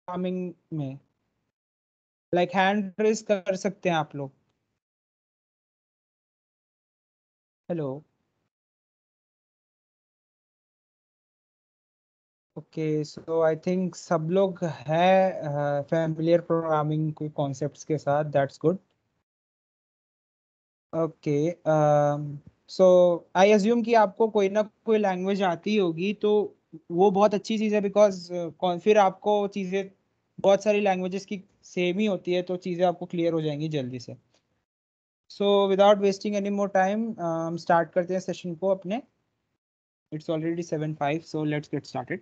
Programming में? Like hand raise कर सकते हैं आप लोग। Hello. Okay, so I think सब लोग है फैमिलियर प्रोग्रामिंग के कॉन्सेप्ट्स के साथ, that's good. Okay, so I assume कि आपको कोई ना कोई लैंग्वेज आती होगी, तो वो बहुत अच्छी चीज़ है, बिकॉज फिर आपको चीज़ें, बहुत सारी लैंग्वेजेस की सेम ही होती है, तो चीज़ें आपको क्लियर हो जाएंगी जल्दी से। So without wasting any more time हम स्टार्ट करते हैं सेशन को अपने। It's already 7:05, so let's get started.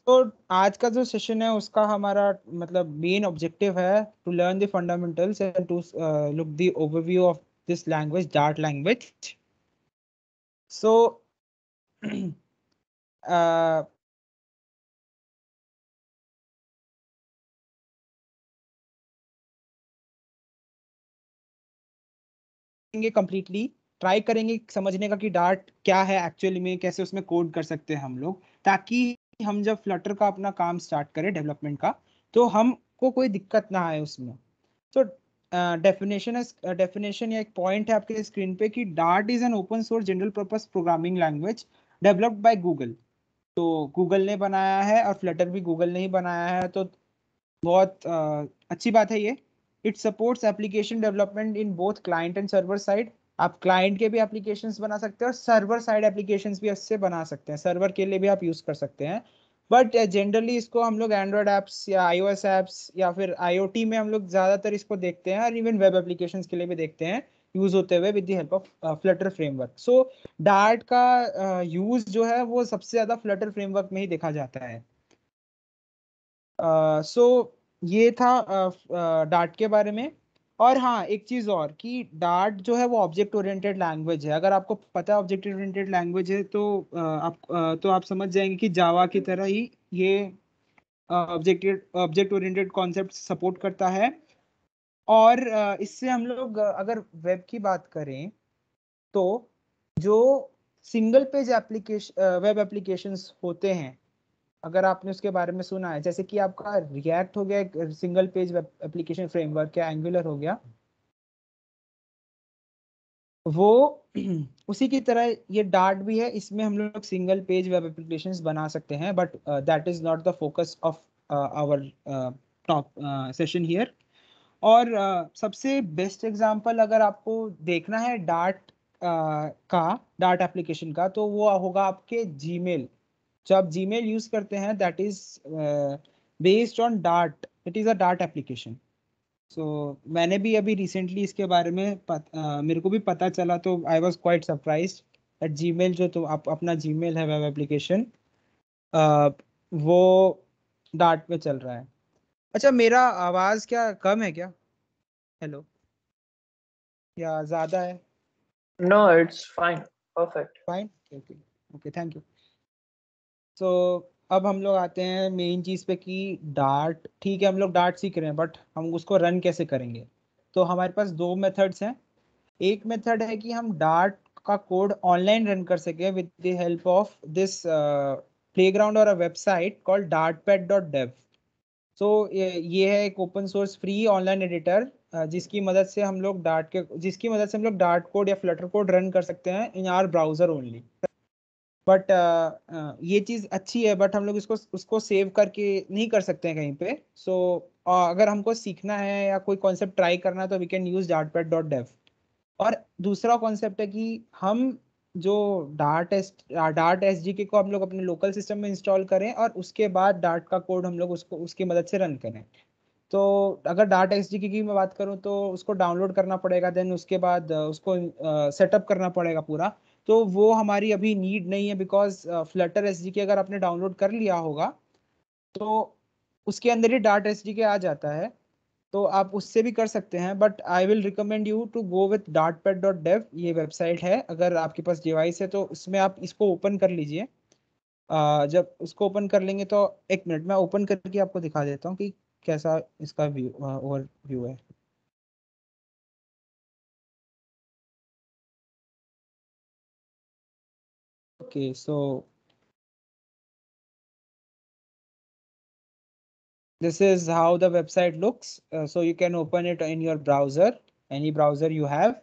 तो आज का जो सेशन है उसका हमारा मतलब मेन ऑब्जेक्टिव है to learn the fundamentals and to look the overview of this language, dart language. So completely try करेंगे समझने का कि डार्ट क्या है एक्चुअली में, कैसे उसमें कोड कर सकते हैं हम लोग, ताकि हम जब फ्लटर का अपना काम स्टार्ट करें डेवलपमेंट का, तो हमको कोई दिक्कत ना आए उसमें। तो डेफिनेशन या एक पॉइंट है आपके स्क्रीन पे कि dart is an open source general purpose programming language developed by Google. तो गूगल ने बनाया है और फ्लटर भी गूगल ने ही बनाया है, तो बहुत अच्छी बात है ये। It supports application development in both client and server side. आप क्लाइंट के भी एप्लीकेशंस बना सकते हैं और सर्वर साइड एप्लीकेशंस भी इससे बना सकते हैं, सर्वर के लिए भी आप यूज कर सकते हैं। बट जनरली इसको हम लोग एंड्रॉयड ऐप्स या iOS ऐप्स या फिर IoT में हम लोग ज्यादातर इसको देखते हैं, और इवन वेब एप्लीकेशंस के लिए भी देखते हैं यूज होते हुए with the help of Flutter framework. So dart का यूज जो है वो सबसे ज्यादा फ्लटर फ्रेमवर्क में ही देखा जाता है। सो ये था डार्ट के बारे में। और हाँ, एक चीज और कि डार्ट जो है वो ऑब्जेक्ट ओरिएंटेड लैंग्वेज है। अगर आपको पता है ऑब्जेक्ट ओरिएंटेड लैंग्वेज है, तो आप समझ जाएंगे कि जावा की तरह ही ये ऑब्जेक्ट ओरिएंटेड कॉन्सेप्ट सपोर्ट करता है। और इससे हम लोग अगर वेब की बात करें, तो जो single page application web applications होते हैं, अगर आपने उसके बारे में सुना है, जैसे कि आपका रिएक्ट हो गया एक single page web application framework, या एंगुलर हो गया, वो उसी की तरह ये डार्ट भी है। इसमें हम लोग सिंगल पेज वेब एप्लीकेशंस बना सकते हैं, but that is not the focus of our top session here. और सबसे बेस्ट एग्जांपल अगर आपको देखना है डार्ट का, डार्ट एप्लीकेशन का, तो वो होगा आपके जीमेल। जो आप जीमेल यूज करते हैं, that is based on Dart, it is a Dart application. So मैंने भी अभी रिसेंटली इसके बारे में मेरे को भी पता चला, तो I was quite surprised that Gmail जो, तो आप अपना जीमेल है वेब एप्लीकेशन, वो डार्ट पे चल रहा है। अच्छा, मेरा आवाज क्या कम है क्या? हेलो, या ज्यादा है? No, it's fine. Perfect. Fine, okay okay, thank you. तो अब हम लोग आते हैं मेन चीज पे कि डार्ट, ठीक है हम लोग डार्ट सीख रहे हैं, बट हम उसको रन कैसे करेंगे? तो हमारे पास दो मेथड्स हैं। एक मेथड है कि हम डार्ट का कोड ऑनलाइन रन कर सके with the help of this playground और a website called dartpad.dev। So ये है एक open source free online editor, जिसकी मदद से हम लोग डार्ट कोड या फ्लटर कोड रन कर सकते हैं in our browser only. But ये चीज़ अच्छी है, बट हम लोग इसको उसको सेव करके नहीं कर सकते हैं कहीं पे। सो अगर हमको सीखना है या कोई कॉन्सेप्ट ट्राई करना है, तो वी कैन यूज dartpad.dev। और दूसरा कॉन्सेप्ट है कि हम जो डार्ट एस जी के को हम लोग अपने लोकल सिस्टम में इंस्टॉल करें, और उसके बाद डार्ट का कोड हम लोग उसको उसकी मदद से रन करें। तो अगर डार्ट एस जी की मैं बात करूँ, तो उसको डाउनलोड करना पड़ेगा, देन उसके बाद उसको सेटअप करना पड़ेगा पूरा। तो वो हमारी अभी नीड नहीं है, बिकॉज फ्लटर एस जी के अगर आपने डाउनलोड कर लिया होगा, तो उसके अंदर ही डार्ट एस जी के आ जाता है। तो आप उससे भी कर सकते हैं, but I will recommend you to go with dartpad.dev। ये वेबसाइट है, अगर आपके पास डिवाइस है तो उसमें आप इसको ओपन कर लीजिए। जब उसको ओपन कर लेंगे, तो एक मिनट मैं ओपन करके आपको दिखा देता हूँ कि कैसा इसका व्यू ओवरव्यू है। Okay, so This is how the website looks. So you can open it in your browser, any browser you have,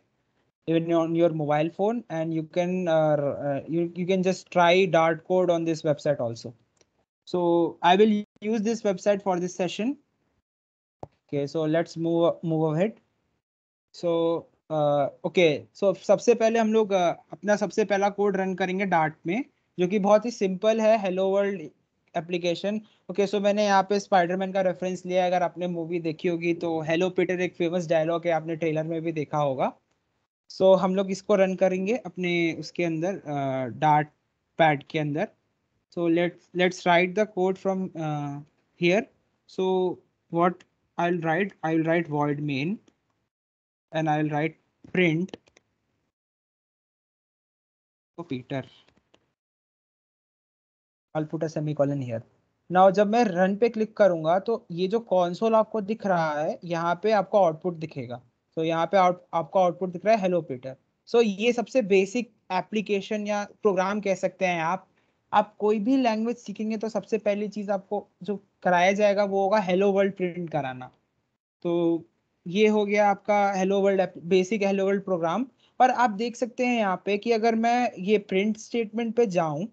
even on your mobile phone, and you can just try Dart code on this website also. So I will use this website for this session. Okay, so let's move ahead. So okay, so सबसे पहले हम लोग अपना सबसे पहला code run करेंगे dart में, जो कि बहुत ही सिंपल है, हेलो वर्ल्ड एप्लीकेशन। ओके, सो मैंने यहाँ पे स्पाइडरमैन का रेफरेंस लिया है। अगर आपने मूवी देखी होगी तो हेलो पीटर एक फेमस डायलॉग है, आपने ट्रेलर में भी देखा होगा। सो हम लोग इसको रन करेंगे अपने उसके अंदर, डार्ट पैड के अंदर। So let's write the code from here. So what I'll write void main, and I'll write print for Peter. I'll put a semicolon here. Now जब मैं रन पे क्लिक करूंगा तो ये जो कॉन्सोल आपको दिख रहा है, यहाँ पे आपको आउटपुट दिखेगा। तो यहाँ पे आपको आउटपुट दिख रहा है हेलो पीटर। सो ये सबसे बेसिक एप्लीकेशन या प्रोग्राम कह सकते हैं आप कोई भी लैंग्वेज सीखेंगे तो सबसे पहली चीज आपको जो कराया जाएगा वो होगा हेलो वर्ल्ड प्रिंट कराना। तो ये हो गया आपका hello world, basic hello world program. और आप देख सकते हैं यहाँ पे कि अगर मैं ये प्रिंट स्टेटमेंट पे जाऊं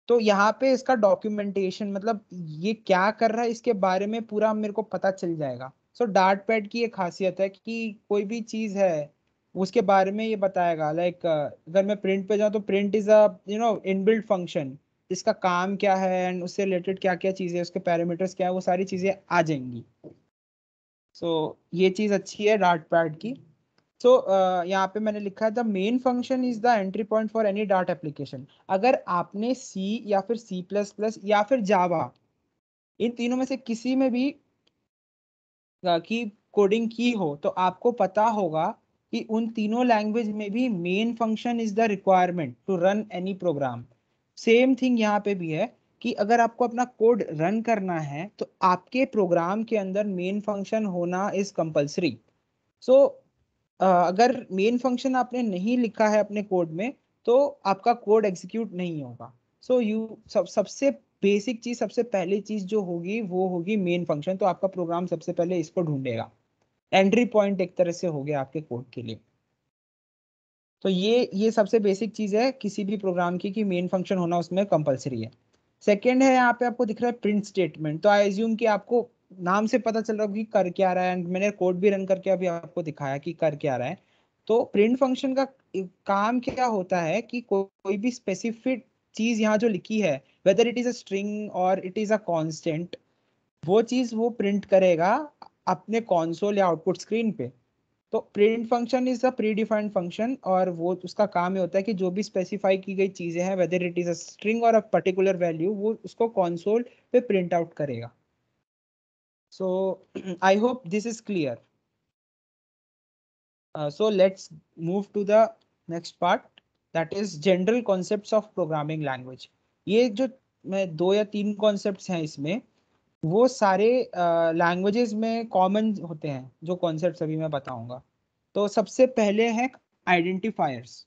तो यहाँ पे इसका डॉक्यूमेंटेशन, मतलब ये क्या कर रहा है इसके बारे में पूरा मेरे को पता चल जाएगा। सो डार्ट पैड की एक खासियत है कि कोई भी चीज है उसके बारे में ये बताएगा। लाइक अगर मैं प्रिंट पे जाऊँ तो print is a inbuilt function, इसका काम क्या है एंड उससे रिलेटेड क्या क्या चीजें, उसके पैरामीटर्स क्या है, वो सारी चीजें आ जाएंगी। सो ये चीज अच्छी है डार्ट पैड की। सो यहाँ पे मैंने लिखा है the main function is the entry point for any dart application. अगर आपने सी या फिर सी प्लस प्लस या फिर जावा, इन तीनों में से किसी में भी की कोडिंग की हो तो आपको पता होगा कि उन तीनों लैंग्वेज में भी main function is the requirement to run any program. Same thing यहाँ पे भी है कि अगर आपको अपना कोड रन करना है तो आपके प्रोग्राम के अंदर मेन फंक्शन होना इज कंपल्सरी। सो अगर मेन फंक्शन आपने नहीं लिखा है अपने कोड में तो आपका कोड एग्जीक्यूट नहीं होगा। सो सबसे बेसिक चीज, सबसे पहली चीज जो होगी वो होगी मेन फंक्शन। तो आपका प्रोग्राम सबसे पहले इसको ढूंढेगा, एंट्री पॉइंट एक तरह से हो गया आपके कोड के लिए। तो ये सबसे बेसिक चीज है किसी भी प्रोग्राम की कि मेन फंक्शन होना उसमें कंपलसरी है। सेकेंड है, यहाँ पे आपको दिख रहा है प्रिंट स्टेटमेंट। तो आई एज्यूम कि आपको नाम से पता चल रहा होगा कि कर क्या रहा है, एंड मैंने कोड भी रन करके अभी आपको दिखाया कि कर क्या रहा है। तो प्रिंट फंक्शन का काम क्या होता है कि कोई भी स्पेसिफिक चीज यहाँ जो लिखी है, weather it is a string और इट इज अ कांस्टेंट, वो चीज वो प्रिंट करेगा अपने कंसोल या आउटपुट स्क्रीन पे। तो print function is a pre defined function, और वो उसका काम ये होता है कि जो भी स्पेसिफाई की गई चीजें हैं, weather it is a string और अ पर्टिकुलर वैल्यू, वो उसको कंसोल पे प्रिंट आउट करेगा। So I hope this is clear. So let's move to the next part, that is general concepts of programming language. ये जो मैं दो या तीन कॉन्सेप्ट्स हैं इसमें, वो सारे लैंग्वेजेस में कॉमन होते हैं, जो कॉन्सेप्ट्स अभी मैं बताऊंगा। तो सबसे पहले है आइडेंटिफायर्स।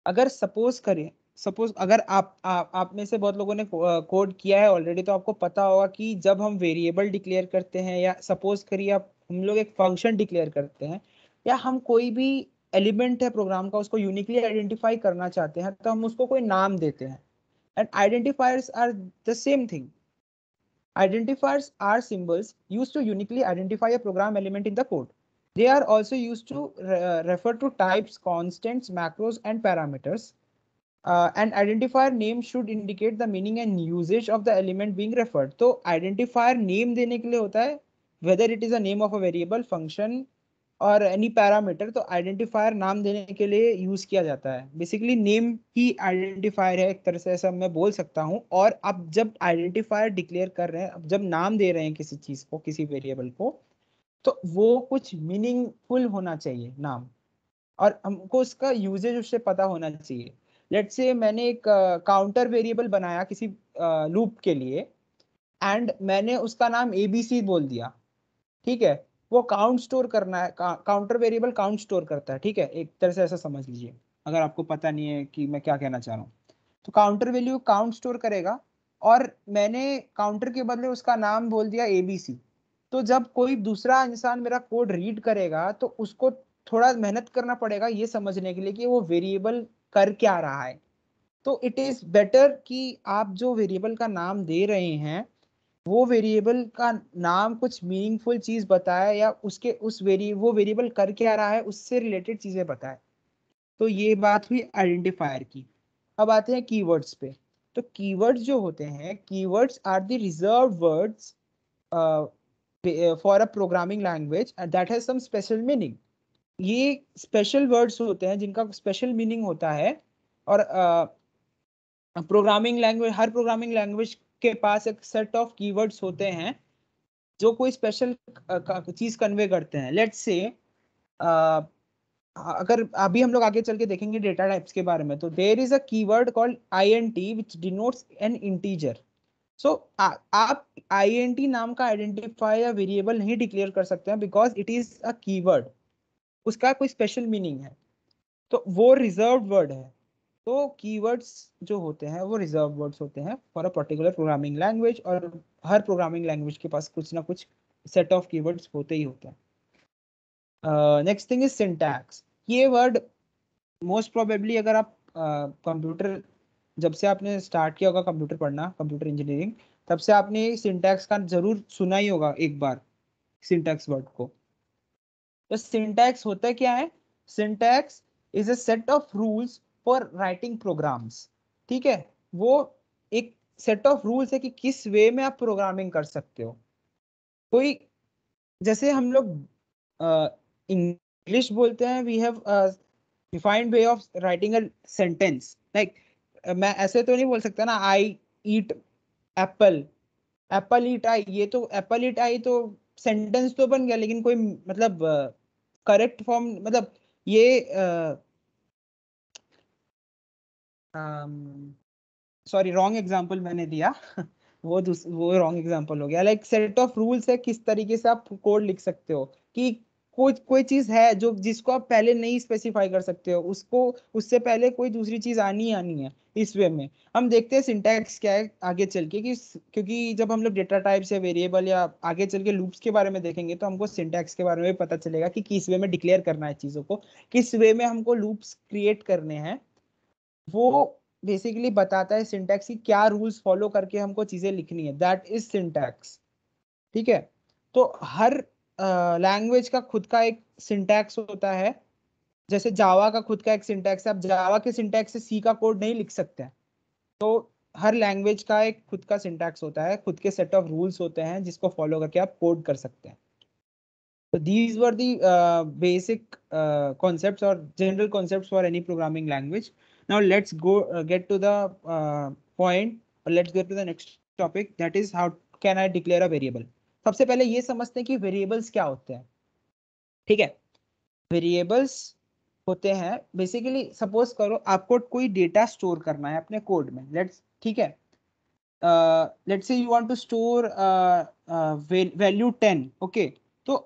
अगर सपोज अगर आप में से बहुत लोगों ने कोड किया है ऑलरेडी, तो आपको पता होगा कि जब हम वेरिएबल डिक्लेयर करते हैं, या सपोज करिए आप हम लोग एक फंक्शन डिक्लेयर करते हैं, या हम कोई भी एलिमेंट है प्रोग्राम का उसको यूनिकली आइडेंटिफाई करना चाहते हैं, तो हम उसको कोई नाम देते हैं। And identifiers are the same thing. Identifiers are symbols used to uniquely identify a program element in the code. They are also used to refer to types, constants, macros, and parameters. An identifier name should indicate the meaning and usage of the element being referred. तो identifier name देने के लिए होता है, whether it is a name of a variable, function, और any parameter. तो identifier नाम देने के लिए यूज किया जाता है। बेसिकली नेम ही आइडेंटिफायर है एक तरह से, ऐसा मैं बोल सकता हूँ। और अब जब आइडेंटिफायर डिक्लेयर कर रहे हैं, अब जब नाम दे रहे हैं किसी चीज को, किसी वेरिएबल को, तो वो कुछ मीनिंगफुल होना चाहिए नाम, और हमको उसका यूजेज उससे पता होना चाहिए। लेट्स से मैंने एक काउंटर वेरिएबल बनाया किसी लूप के लिए, एंड मैंने उसका नाम एबीसी बोल दिया। ठीक है, वो काउंट स्टोर करना है, काउंटर वेरिएबल काउंट स्टोर करता है। ठीक है, एक तरह से ऐसा समझ लीजिए, अगर आपको पता नहीं है कि मैं क्या कहना चाह रहा हूँ। तो काउंटर वैल्यू काउंट स्टोर करेगा, और मैंने काउंटर के बदले उसका नाम बोल दिया ABC, तो जब कोई दूसरा इंसान मेरा कोड रीड करेगा तो उसको थोड़ा मेहनत करना पड़ेगा ये समझने के लिए कि वो वेरिएबल कर क्या रहा है। तो इट इज बेटर कि आप जो वेरिएबल का नाम दे रहे हैं वो वेरिएबल का नाम कुछ मीनिंगफुल चीज बताए, या उसके वो वेरिएबल कर क्या रहा है उससे रिलेटेड चीजें बताए। तो ये बात हुई आइडेंटिफायर की। अब आते हैं कीवर्ड्स पे। तो कीवर्ड्स जो होते हैं, keywords are the reserve words for a programming language that has some special meaning. ये स्पेशल वर्ड्स होते हैं जिनका स्पेशल मीनिंग होता है। और प्रोग्रामिंग लैंग्वेज, हर प्रोग्रामिंग लैंग्वेज के पास एक सेट ऑफ कीवर्ड्स होते हैं जो कोई स्पेशल चीज कन्वे करते हैं। लेट्स से अगर अभी हम लोग आगे चल के देखेंगे डेटा टाइप्स के बारे में, तो there is a keyword called INT which denotes an integer. So आप INT नाम का आइडेंटिफायर या वेरिएबल नहीं डिक्लेयर कर सकते हैं because it is a keyword, उसका कोई स्पेशल मीनिंग है, तो वो रिजर्व वर्ड है। तो कीवर्ड्स जो होते हैं वो रिजर्व वर्ड्स होते हैं for a particular programming language, और हर प्रोग्रामिंग लैंग्वेज के पास कुछ ना कुछ सेट ऑफ कीवर्ड्स होते ही होते हैं। Next thing is syntax. ये वर्ड मोस्ट प्रोबेबली अगर आप कंप्यूटर जब से आपने स्टार्ट किया होगा कंप्यूटर पढ़ना, कंप्यूटर इंजीनियरिंग, तब से आपने सिंटैक्स का जरूर सुना ही होगा एक बार, सिंटैक्स वर्ड को। तो सिंटैक्स होता क्या है? Syntax is a set of rules for writing programs. ठीक है, वो एक सेट ऑफ रूल्स है कि किस वे में आप प्रोग्रामिंग कर सकते हो। कोई, जैसे हम लोग इंग्लिश बोलते हैं, we have defined way of writing a sentence. Like मैं ऐसे तो नहीं बोल सकता ना, आई ईट एप्पल, एप्पल ईट आई, ये तो एप्पल ईट आई तो सेंटेंस तो बन गया, लेकिन कोई मतलब करेक्ट फॉर्म, मतलब ये सॉरी रॉन्ग एग्जांपल मैंने दिया वो रॉन्ग एग्जांपल हो गया। लाइक सेट ऑफ रूल्स है किस तरीके से आप कोड लिख सकते हो, कि कोई कोई चीज है जो जिसको आप पहले नहीं स्पेसिफाई कर सकते हो, उसको उससे पहले कोई दूसरी चीज आनी ही आनी है। इस वे में हम देखते हैं सिंटैक्स क्या है आगे चल के, कि क्योंकि जब हम लोग डेटा टाइप्स या वेरिएबल या आगे चल के लूप्स के बारे में देखेंगे तो हमको सिंटैक्स के बारे में भी पता चलेगा कि किस वे में डिक्लेयर करना है चीजों को, किस वे में हमको लूप्स क्रिएट करने हैं। वो बेसिकली बताता है सिंटैक्स की क्या रूल्स फॉलो करके हमको चीजें लिखनी है, दैट इज सिंटैक्स। ठीक है, तो हर लैंग्वेज का खुद का एक सिंटैक्स होता है। जैसे जावा का खुद का एक सिंटैक्स है, आप जावा के सिंटैक्स से सी का कोड नहीं लिख सकते हैं। तो हर लैंग्वेज का एक खुद का सिंटैक्स होता है, खुद के सेट ऑफ रूल्स होते हैं जिसको फॉलो करके आप कोड कर सकते हैं। So these were the basic concepts or general concepts for any programming language. Now let's go get to the point, or let's get to the next topic, that is how can I declare a variable. सबसे पहले ये समझते हैं कि variables क्या होते हैं। ठीक है, वेरिएबल्स होते हैं बेसिकली, सपोज करो आपको कोई डेटा स्टोर करना है अपने कोड में, लेट्स, ठीक है, let's say you want to store value 10। Okay, तो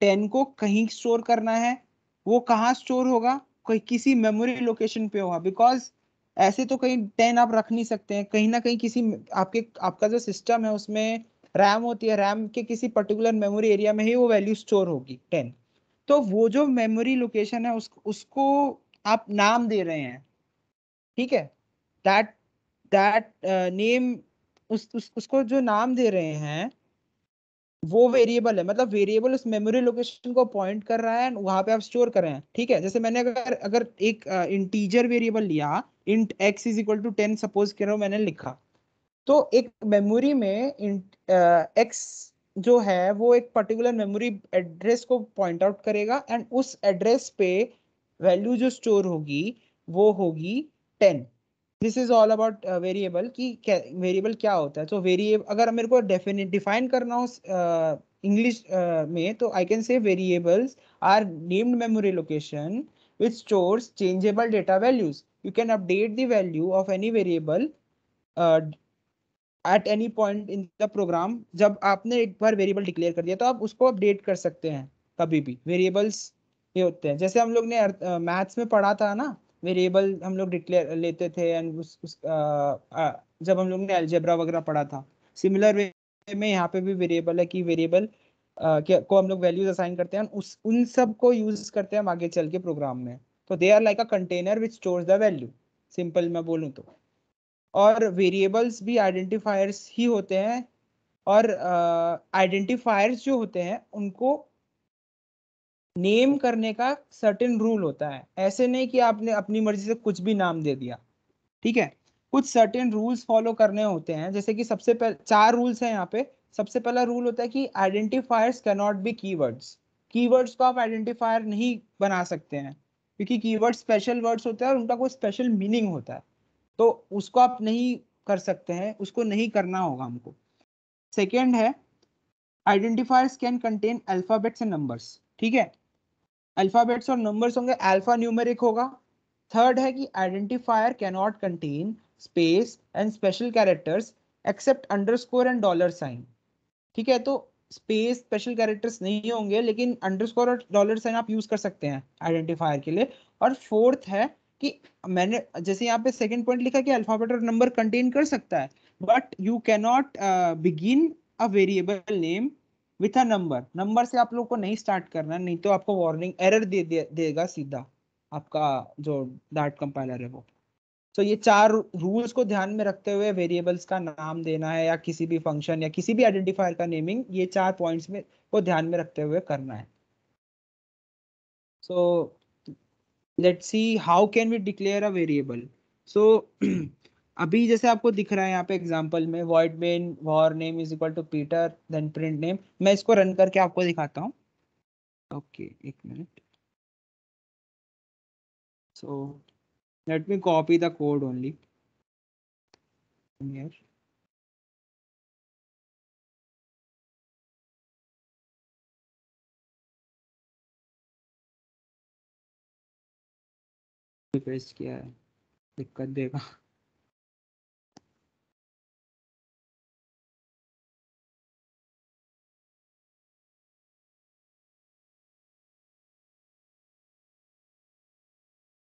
10 को कहीं स्टोर करना है, वो कहाँ स्टोर होगा? कोई किसी मेमोरी लोकेशन पे होगा, बिकॉज ऐसे तो कहीं 10 आप रख नहीं सकते हैं, कहीं ना कहीं किसी आपका जो सिस्टम है उसमें रैम होती है, रैम के किसी पर्टिकुलर मेमोरी एरिया में ही वो वैल्यू स्टोर होगी 10। तो वो जो मेमोरी लोकेशन है उसको आप नाम दे रहे हैं। ठीक है, दैट दैट नेम, उसको जो नाम दे रहे हैं वो वेरिएबल है, मतलब वेरिएबल उस मेमोरी लोकेशन को पॉइंट कर रहा है, वहां पे आप स्टोर कर रहे हैं। ठीक है, जैसे मैंने अगर अगर एक इंटीजर वेरिएबल लिया, int x is equal to 10 suppose करो मैंने लिखा, तो एक मेमोरी में इंट x जो है वो एक पर्टिकुलर मेमोरी एड्रेस को पॉइंट आउट करेगा, एंड उस एड्रेस पे वैल्यू जो स्टोर होगी वो होगी 10। This is all about variable, कि वेरिएबल क्या होता है। तो वेरिएबल अगर मेरे को डिफाइन करना हो इंग्लिश में, तो I can say variables are named memory location which stores changeable data values. You can update the value of any variable uh, at any point in the program. जब आपने एक बार वेरिएबल डिक्लेयर कर दिया तो आप उसको अपडेट कर सकते हैं कभी भी। वेरिएबल्स ये होते हैं, जैसे हम लोग ने मैथ्स में पढ़ा था ना, वेरिएबल हम लोग डिक्लेयर लेते थे एंड जब हम लोग ने अलजेब्रा वगैरह पढ़ा था, सिमिलर वे में यहाँ पे भी वेरिएबल है कि वेरिएबल को हम लोग वैल्यूज असाइन करते हैं, उस उन सब को यूज करते हैं हम आगे चल के प्रोग्राम में। तो they are like a container which stores the value, simple मैं बोलूँ तो। और वेरिएबल्स भी आइडेंटिफायर्स ही होते हैं, और आइडेंटिफायर्स जो होते हैं उनको नेम करने का सर्टेन रूल होता है। ऐसे नहीं कि आपने अपनी मर्जी से कुछ भी नाम दे दिया, ठीक है। कुछ सर्टेन रूल्स फॉलो करने होते हैं, जैसे कि सबसे पहले 4 रूल्स हैं यहाँ पे। सबसे पहला रूल होता है कि identifiers can not be keywords. Keywords को आप आइडेंटिफायर नहीं बना सकते हैं, क्योंकि कीवर्ड स्पेशल वर्ड्स होते हैं और उनका कोई स्पेशल मीनिंग होता है, तो उसको आप नहीं कर सकते हैं, उसको नहीं करना होगा हमको। सेकेंड है, identifiers can contain alphabets and numbers, ठीक है। अल्फाबेट्स और नंबर्स होंगे, अल्फा न्यूमेरिक होगा। थर्ड है कि identifier can not contain space and special characters except underscore and dollar sign, ठीक है। तो स्पेस स्पेशल कैरेक्टर्स नहीं होंगे, लेकिन अंडरस्कोर और डॉलर साइन आप यूज कर सकते हैं आइडेंटिफायर के लिए। और फोर्थ है कि मैंने जैसे यहाँ पे सेकंड पॉइंट लिखा कि अल्फाबेट और नंबर कंटेन कर सकता है, but you can not begin a variable name with a number. Number से आप लोग को नहीं स्टार्ट करना, नहीं तो आपको वार्निंग एरर देगा सीधा आपका जो डार्ट कंपाइलर है वो। तो ये 4 रूल्स को ध्यान में रखते हुए वेरिएबल्स का नाम देना है, या किसी भी फंक्शन या किसी भी आइडेंटिफायर का नेमिंग, ये 4 पॉइंट्स में को ध्यान में रखते हुए करना है। So let's see how can we declare a variable. So अभी जैसे आपको दिख रहा है यहाँ पे एग्जांपल में, void main var name is equal to Peter then print name। मैं इसको रन करके आपको दिखाता हूँ। ओके, एक minute. So let me copy the code only here। Paste किया है, दिक्कत देगा।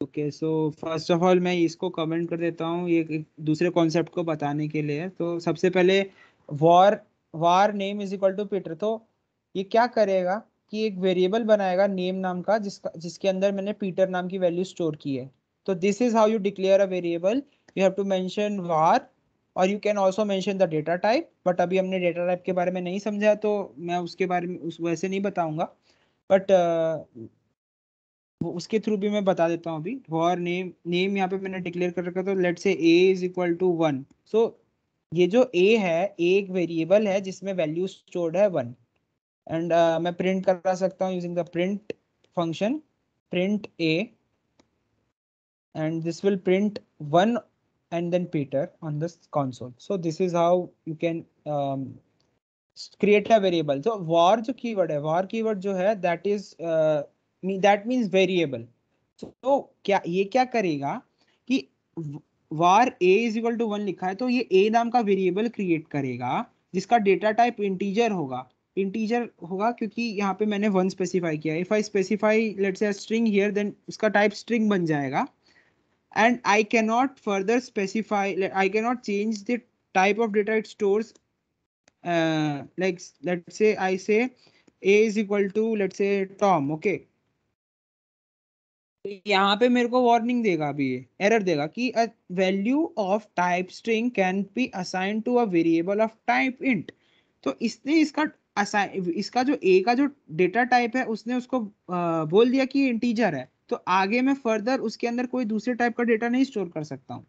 Okay, so first of all मैं इसको कमेंट कर देता हूँ, ये एक दूसरे कॉन्सेप्ट को बताने के लिए। तो सबसे पहले var var name is equal to Peter, तो ये क्या करेगा कि एक वेरिएबल बनाएगा नेम नाम का, जिसके अंदर मैंने पीटर नाम की वैल्यू स्टोर की है। तो this is how you declare a variable. You have to mention var, और you can also mention the data type, but अभी हमने डेटा टाइप के बारे में नहीं समझा, तो मैं उसके बारे में उस वैसे नहीं बताऊंगा। बट वो उसके थ्रू भी मैं बता देता हूँ अभी। फॉर नेम यहाँ पे मैंने डिक्लेयर कर रखा, तो let's say a is equal to 1। So ये जो a है, एक वेरिएबल है जिसमें वैल्यू स्टोर्ड है 1, एंड मैं प्रिंट करा सकता हूँ using the print function, print a, and this will print 1 and then Peter on this console. So this is how you can create a variable. So var जो keyword है, var keyword जो है, that means variable. तो क्या ये क्या करेगा कि var a is equal to 1 लिखा है, तो ये a नाम का वेरिएबल क्रिएट करेगा जिसका डेटा टाइप इंटीजर होगा। इंटीजर होगा क्योंकि यहाँ पे मैंने 1 स्पेसिफाई किया। If I specify let's say string here, then उसका टाइप स्ट्रिंग बन जाएगा। And I cannot further specify, I cannot change the type of data it stores. Like let's say I say a is equal to, let's say, Tom, okay। तो यहाँ पे मेरे को warning देगा, अभी ये एरर देगा कि a value of type string can be assigned to a variable of type int। तो इसने इसका जो a का जो डेटा टाइप है, उसने उसको बोल दिया कि इंटीजर है, तो आगे मैं फर्दर उसके अंदर कोई दूसरे टाइप का डेटा नहीं स्टोर कर सकता हूँ।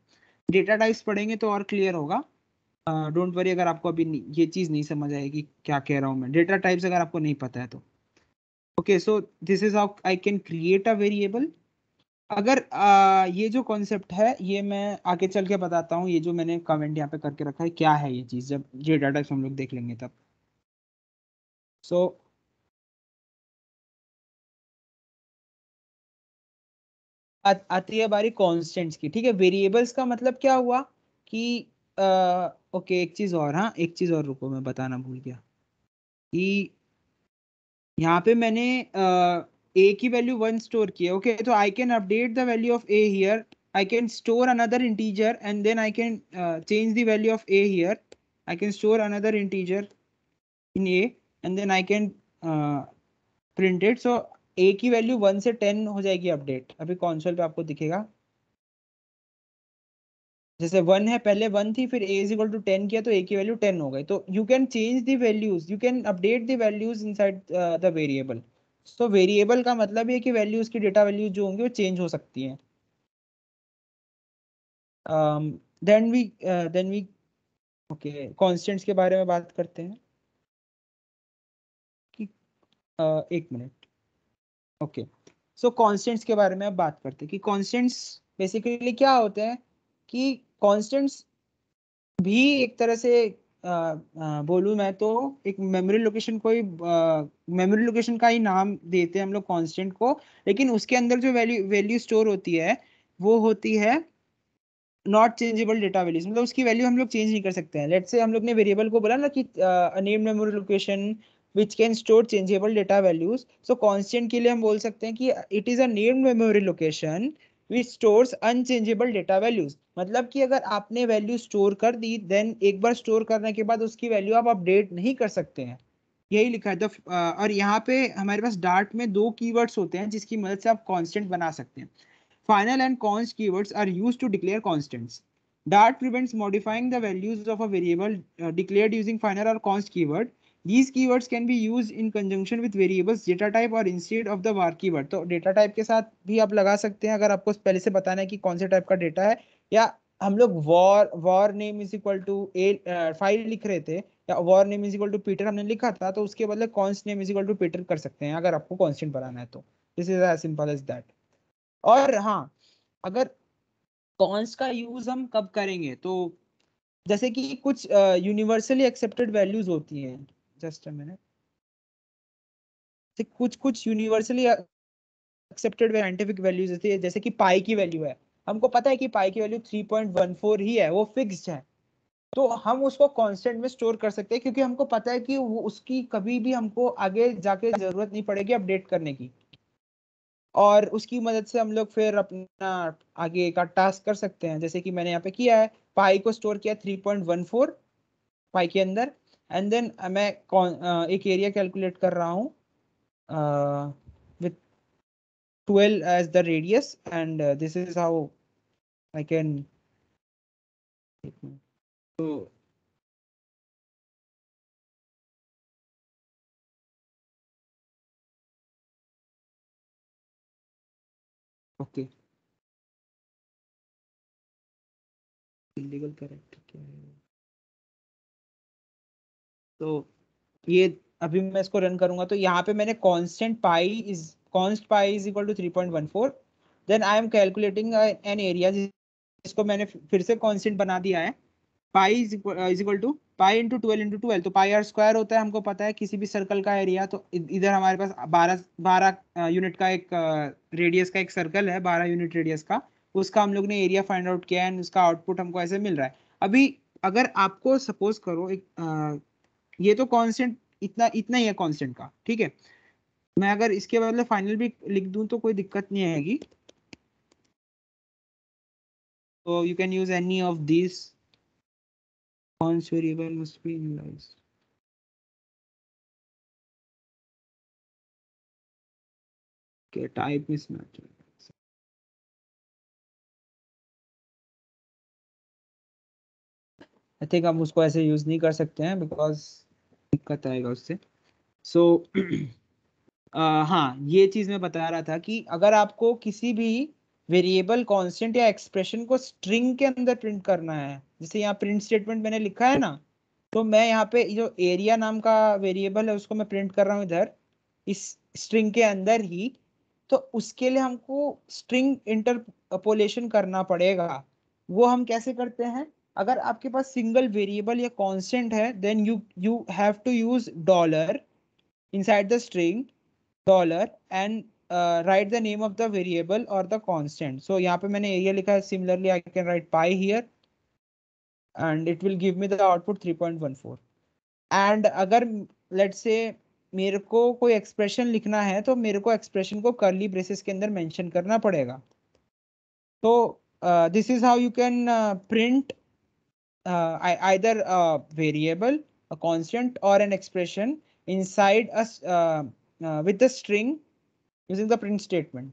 डेटा टाइप्स पढ़ेंगे तो और क्लियर होगा। डोंट वरी अगर आपको अभी ये चीज नहीं समझ आएगी क्या कह रहा हूँ मैं, डेटा टाइप्स अगर आपको नहीं पता है तो। Okay, so this is how I can create a variable. अगर ये जो कॉन्सेप्ट है, ये मैं आगे चल के बताता हूँ। ये जो मैंने कमेंट यहाँ पे करके रखा है, क्या है ये चीज, जब ये डेटा टाइप्स हम लोग देख लेंगे तब। सो आती है बारी कॉन्स्टेंट्स की, ठीक है। वेरिएबल्स का मतलब क्या हुआ कि ओके, एक चीज और, हाँ एक चीज और, रुको मैं बताना भूल गया कि यहाँ पे मैंने a की वैल्यू 1 स्टोर की है, ओके, तो I can update the value of a here, I can store another integer and then I can change the value of a here, I can store another integer in a and then I can print it. So a की वैल्यू 1 से 10 हो जाएगी update, अभी console पे आपको दिखेगा। जैसे 1 है, पहले 1 थी, फिर a इज इक्वल टू 10 किया तो a की वैल्यू 10 हो गई। तो you can change the values, you can update the values inside the variable. तो वेरिएबल का मतलब ये कि वैल्यूज की डेटा वैल्यूज जो होंगी वो चेंज हो सकती हैं। देन वी ओके, कॉन्स्टेंट्स के बारे में बात करते हैं कि एक मिनट। ओके, सो कॉन्स्टेंट्स के बारे में अब बात करते हैं कि कॉन्स्टेंट्स बेसिकली क्या होते हैं। कि कॉन्स्टेंट्स भी एक तरह से बोलूँ मैं तो एक मेमोरी लोकेशन को ही मेमोरी लोकेशन का ही नाम देते हैं हम लोग कांस्टेंट को। लेकिन उसके अंदर जो वैल्यू वैल्यू स्टोर होती है वो होती है नॉट चेंजेबल डेटा वैल्यूज, मतलब उसकी वैल्यू हम लोग चेंज नहीं कर सकते हैं। लेट्स से हम लोग ने वेरिएबल को बोला ना कि name memory location which can store changeable data values. So constant के लिए हम बोल सकते हैं कि it is a name memory location which stores unchangeable data values. मतलब कि अगर आपने वैल्यू स्टोर कर दी देन एक बार स्टोर करने के बाद उसकी वैल्यू आप अपडेट नहीं कर सकते हैं, यही लिखा है। और यहाँ पे हमारे पास डार्ट में दो कीवर्ड्स होते हैं जिसकी मदद से आप कांस्टेंट बना सकते हैं। Final and const keywords are used to declare constants. Dart prevents modifying the values of a variable declared using final or const keyword. These keywords can be used in conjunction with variables data type or instead of the var keyword. तो data type के साथ भी आप लगा सकते हैं अगर आपको पहले से बताना है कि कौन से टाइप का डेटा है। या हम लोग var name is equal to a file लिख रहे थे, या var name is equal to Peter हमने लिखा था, तो उसके बदले const name is equal to Peter कर सकते हैं अगर आपको कॉन्स्टेंट बनाना है तो। This is as simple as that. और हाँ, अगर कॉन्स का यूज हम कब करेंगे तो जैसे कि कुछ यूनिवर्सली एक्सेप्टेड वैल्यूज होती हैं। Just a minute. कुछ कुछ यूनिवर्सली एक्सेप्टेड साइंटिफिक वैल्यूज होती है, जैसे कि पाई की वैल्यू है, हमको पता है कि पाई की वैल्यू 3.14 ही है, वो फिक्स्ड है। तो हम उसको कांस्टेंट में स्टोर कर सकते हैं क्योंकि हमको पता है कि वो उसकी कभी भी हमको आगे जाके जरूरत नहीं पड़ेगी अपडेट करने की। और उसकी मदद से हम लोग फिर अपना आगे का टास्क कर सकते हैं, जैसे कि मैंने यहाँ पे किया है, पाई को स्टोर किया 3.14 पाई के अंदर। एंड देन मैं एक एरिया कैलकुलेट कर रहा हूँ with 12 as the radius, and this is how I can. तो ओके, इलीगल करेक्ट क्या है? तो ये अभी मैं इसको रन करूंगा तो यहाँ पे मैंने const pi is equal to 3.14। Then I am calculating an area जिसको मैंने फिर से कांस्टेंट बना दिया है। Pi is equal to pi into 12 तो पाई आर स्क्वायर होता है, हमको पता है किसी भी सर्कल का एरिया। तो इधर हमारे पास 12 यूनिट का एक रेडियस का एक सर्कल है, 12 यूनिट रेडियस का। उसका हम लोग ने एरिया फाइंड आउट किया एंड उसका आउटपुट हमको ऐसे मिल रहा है। अभी अगर आपको सपोज करो एक ये तो कांस्टेंट इतना इतना ही है कांस्टेंट का, ठीक है। मैं अगर इसके बदले फाइनल भी लिख दूं तो कोई दिक्कत नहीं आएगी। तो you can use any of this const variable must be initialized. Okay, type mismatch। I think हम उसको ऐसे यूज नहीं कर सकते हैं बिकॉज दिक्कत आएगा उससे। सो हाँ, ये चीज मैं बता रहा था कि अगर आपको किसी भी वेरिएबल कांस्टेंट या एक्सप्रेशन को स्ट्रिंग के अंदर प्रिंट करना है, जैसे यहाँ प्रिंट स्टेटमेंट मैंने लिखा है ना, तो मैं यहाँ पे जो एरिया नाम का वेरिएबल है उसको मैं प्रिंट कर रहा हूँ इधर इस स्ट्रिंग के अंदर ही। तो उसके लिए हमको स्ट्रिंग इंटरपोलेशन करना पड़ेगा। वो हम कैसे करते हैं, अगर आपके पास सिंगल वेरिएबल या कांस्टेंट है then you have to use dollar inside the string dollar and write the name of the variable or the constant। so यहाँ पे मैंने area लिखा है, similarly I can write pi here and it will give me the output 3.14। and अगर let's say मेरे को कोई expression लिखना है तो मेरे को एक्सप्रेशन को कर्ली ब्रेसेस के अंदर मेंशन करना पड़ेगा. तो this is how you can print either a variable, a constant, or an expression inside us with the string using the print statement.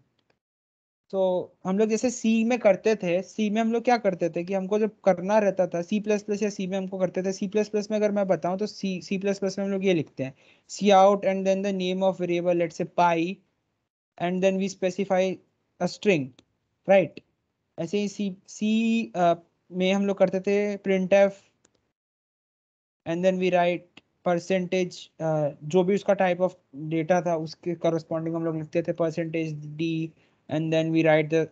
तो हम लोग जैसे सी में करते थे, सी में हम लोग क्या करते थे कि हमको जब करना रहता था सी प्लस प्लस या सी में हमको करते थे, सी प्लस प्लस में अगर मैं बताऊं तो सी प्लस प्लस में हम लोग ये लिखते हैं C out and then the name of variable let's say pi and then we specify a string, right. ऐसे ही सी में हम लोग करते थे print f and then we write percentage, जो भी उसका टाइप ऑफ डेटा था उसके करस्पॉन्डिंग हम लोग लिखते थे percentage D and then we write the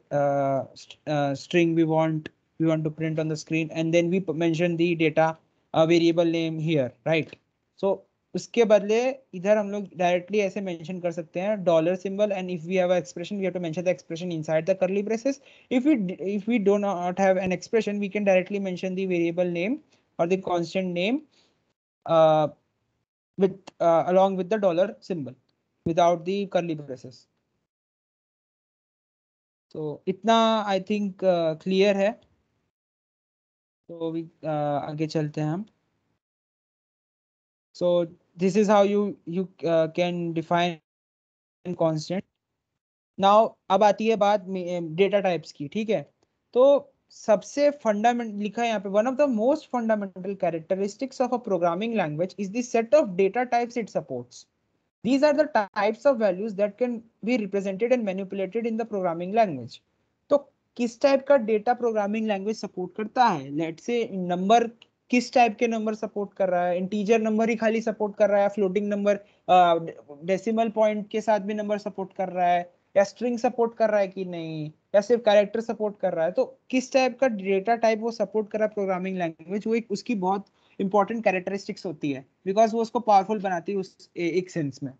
string we want to print on the screen and then we mention the data variable name here, right. So उसके बदले इधर हम लोग डायरेक्टली ऐसे मेंशन कर सकते हैं dollar symbol and if we have a expression we have to mention the expression inside the curly braces. if we do not have an expression we can directly mention the variable name or the constant name uh, with along with the dollar symbol without the curly braces. तो इतना I think clear है. तो आगे चलते हैं हम. सो this is how you can define constant. Now अब आती है बात डेटा टाइप्स की, ठीक है. तो सबसे फंडामेंटल लिखा है यहाँ पे one of the most fundamental characteristics of a programming language is the set of data types it supports. These are the types of values that can be represented and manipulated in the programming language. तो किस type का data programming language support करता है? Let's से number, किस type के number support कर रहा है? इंटीजर नंबर ही खाली सपोर्ट कर रहा है, फ्लोटिंग नंबर डेसिमल पॉइंट के साथ भी नंबर सपोर्ट कर रहा है, या स्ट्रिंग सपोर्ट कर रहा है कि नहीं, या सिर्फ कैरेक्टर सपोर्ट कर रहा है? तो किस टाइप का डेटा टाइप वो सपोर्ट कर रहा है प्रोग्रामिंग लैंग्वेज, वो एक उसकी बहुत इंपॉर्टेंट कैरेक्टरिस्टिक्स होती है बिकॉज वो उसको पावरफुल बनाती है उस एक सेंस में.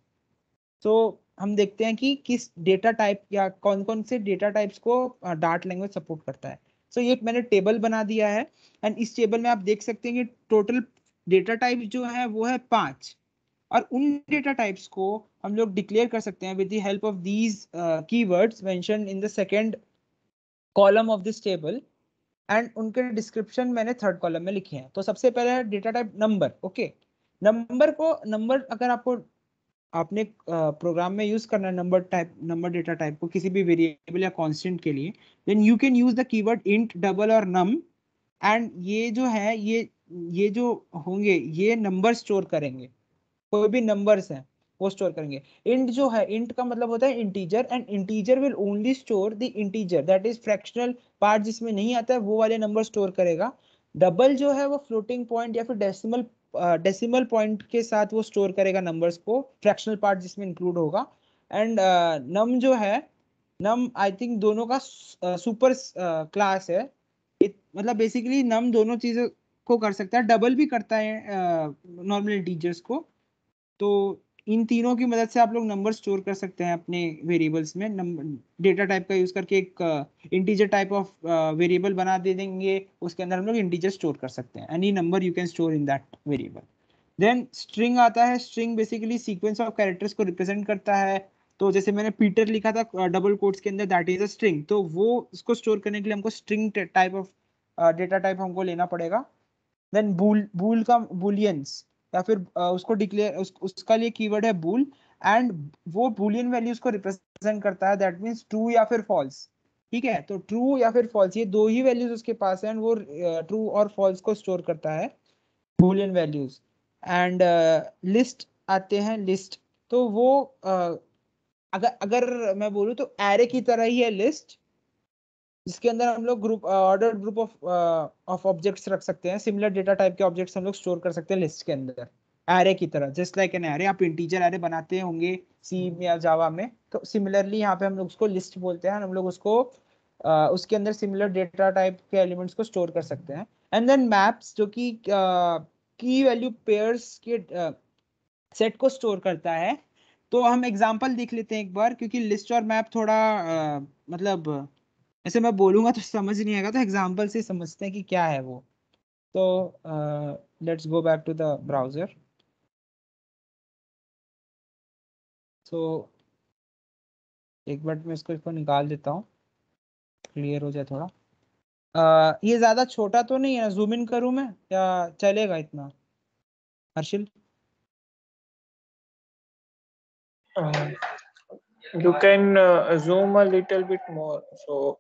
तो हम देखते हैं कि किस डेटा टाइप या कौन कौन से डेटा टाइप्स को डार्ट लैंग्वेज सपोर्ट करता है. सो ये एक मैंने टेबल बना दिया है एंड इस टेबल में आप देख सकते हैं कि टोटल डेटा टाइप जो है वो है 5. और उन डेटा टाइप्स को हम लोग डिक्लेयर कर सकते हैं with the help of these keywords mentioned in the second column of this table and उनके डिस्क्रिप्शन मैंने थर्ड कॉलम में लिखे हैं. तो सबसे पहले है data type number. Okay, number अगर आपको आपने प्रोग्राम में यूज करना है नंबर डेटा टाइप को किसी भी वेरिएबल या कांस्टेंट के लिए, then you can use the keyword int, double और नम. एंड ये जो है ये जो होंगे ये नंबर स्टोर करेंगे, कोई भी नंबर्स हैं वो स्टोर करेंगे. इंट जो है, इंट का मतलब होता है integer and integer will only store the integer, that is fractional part जिसमें नहीं आता है वो वाले नंबर स्टोर करेगा. डबल जो है वो फ्लोटिंग पॉइंट या फिर डेसिमल पॉइंट के साथ वो स्टोर करेगा नंबर्स को, फ्रैक्शनल पार्ट जिसमें इंक्लूड होगा. एंड नम जो है, नम आई थिंक दोनों का सुपर क्लास है. मतलब बेसिकली नम दोनों चीजों को कर सकता है, डबल भी करता है नॉर्मल इंटीजर्स को. तो इन तीनों की मदद से आप लोग नंबर स्टोर कर सकते हैं अपने वेरिएबल्स में. डेटा टाइप का यूज करके एक इंटीजर टाइप ऑफ वेरिएबल बना दे देंगे, उसके अंदर हम लोग इंटीजर स्टोर कर सकते हैं. Any number you can store in that variable. Then string आता है. String basically sequence of characters को रिप्रेजेंट करता है. तो जैसे मैंने पीटर लिखा था डबल कोट्स के अंदर, दैट इज अ स्ट्रिंग. तो वो उसको स्टोर करने के लिए हमको string type of data type हमको लेना पड़ेगा. देन बूल का बुलियंस या फिर उसको डिक्लेयर उसका लिए कीवर्ड है बूल एंड वो बुलियन वैल्यूज को रिप्रेजेंट करता है, दैट मींस ट्रू या फिर फॉल्स. ठीक है, तो ट्रू या फिर फॉल्स ये दो ही वैल्यूज उसके पास है एंड वो ट्रू और फॉल्स को स्टोर करता है, बुलियन वैल्यूज. एंड लिस्ट आते हैं. लिस्ट तो वो अगर अगर मैं बोलूँ तो एरे की तरह ही है लिस्ट, जिसके अंदर हम लोग group order group of objects रख सकते हैं. सिमिलर डेटा टाइप के ऑब्जेक्ट्स हम लोग स्टोर कर सकते हैं लिस्ट के अंदर एरे की तरह, जस्ट लाइक एन एरे. आप इंटीजर एरे बनाते होंगे सी या जावा में, तो सिमिलरली यहाँ पे हम लोग उसको लिस्ट बोलते हैं. हम लोग उसको उसके अंदर सिमिलर डेटा टाइप के एलिमेंट्स को स्टोर कर सकते हैं. एंड देन मैप्स जो कि की वैल्यू पेयर्स के सेट को स्टोर करता है. तो हम एग्जांपल देख लेते हैं एक बार, क्योंकि लिस्ट और मैप थोड़ा मतलब ऐसे मैं बोलूंगा तो समझ नहीं आएगा, तो एग्जांपल से समझते हैं कि क्या है वो. तो let's go back to the browser. So एक बार मैं इसको निकाल देता हूँ, क्लियर हो जाए थोड़ा। ये ज्यादा छोटा तो नहीं है, जूम इन करूँ मैं या चलेगा इतना, Harsil? Uh, you can zoom a little bit more. So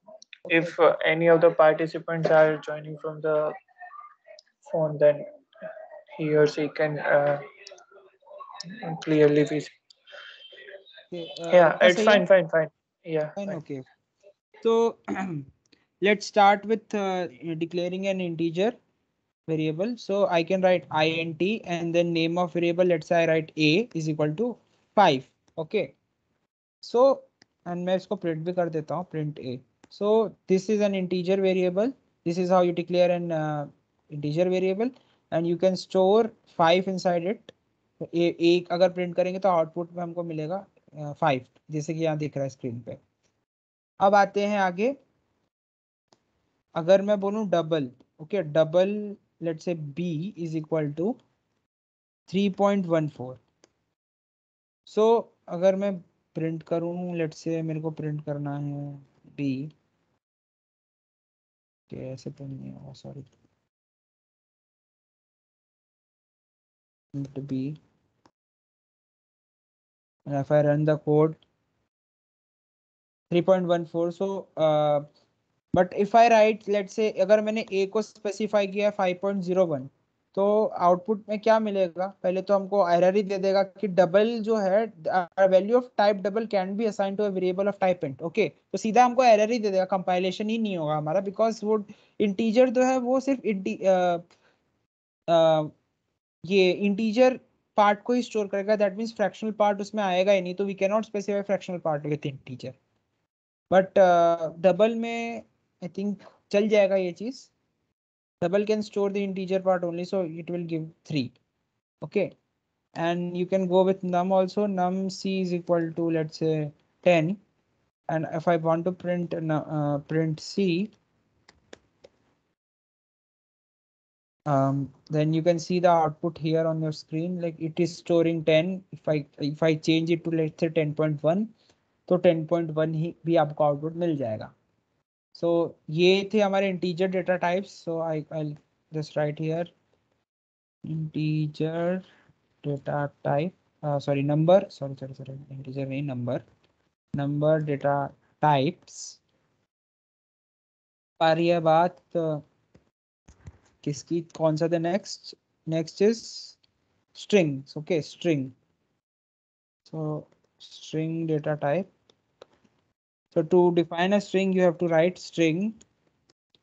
if any of the participants are joining from the phone, then he or she can clearly be. Yeah, इतना it's सही है? fine, fine, fine. Yeah, fine, fine. Okay. तो let's start with declaring an integer variable. So I can write int and then name of variable, let's say I write a is equal to 5. Okay, so and मैं इसको print भी कर देता हूँ, print a. So this is an integer variable. This is how you declare an integer variable and you can store 5 inside it. एक अगर print करेंगे तो आउटपुट में हमको मिलेगा 5, जैसे कि यहाँ दिख रहा है स्क्रीन पे। अब आते हैं आगे, अगर मैं बोलूं double, okay double, let's say b is equal to 3.14। So अगर मैं प्रिंट करूं, लेट्स से मेरे को प्रिंट करना है b, कैसे प्रिंट नहीं होगा, sorry, print b, and if I run the code 3.14, so but if I right, let's से अगर मैंने a को स्पेसिफाई किया 5.01, तो आउटपुट में क्या मिलेगा? पहले तो हमको एरर ही दे देगा कि डबल जो है, value of type double can be assign to a variable of type int. Okay, तो सीधा हमको एरर ही दे देगा, कंपाइलेशन ही नहीं होगा हमारा, बिकॉज वो इंटीजर जो है वो सिर्फ ये इंटीजर पार्ट को ही स्टोर करेगा, दैट मीन्स फ्रैक्शनल पार्ट उसमें आएगा ही नहीं, तो we can not specify fractional part with integer. But double में आई थिंक चल जाएगा ये चीज, double can store the integer part only, so it will give 3. Okay, and you can go with num also, num c is equal to, let's say, 10, and if I want to print print c, then you can see the output here on your screen, like it is storing 10. If I change it to, let's say, 10.1, तो 10.1 ही भी आपको output मिल जाएगा। सो ये थे हमारे integer data types. So I just right here integer data type, sorry, number, sorry, integer नहीं, number data types। आ रही है बात किसकी, कौन सा था next? Next is strings. Okay, string. So string data type, so to define a string you have to write string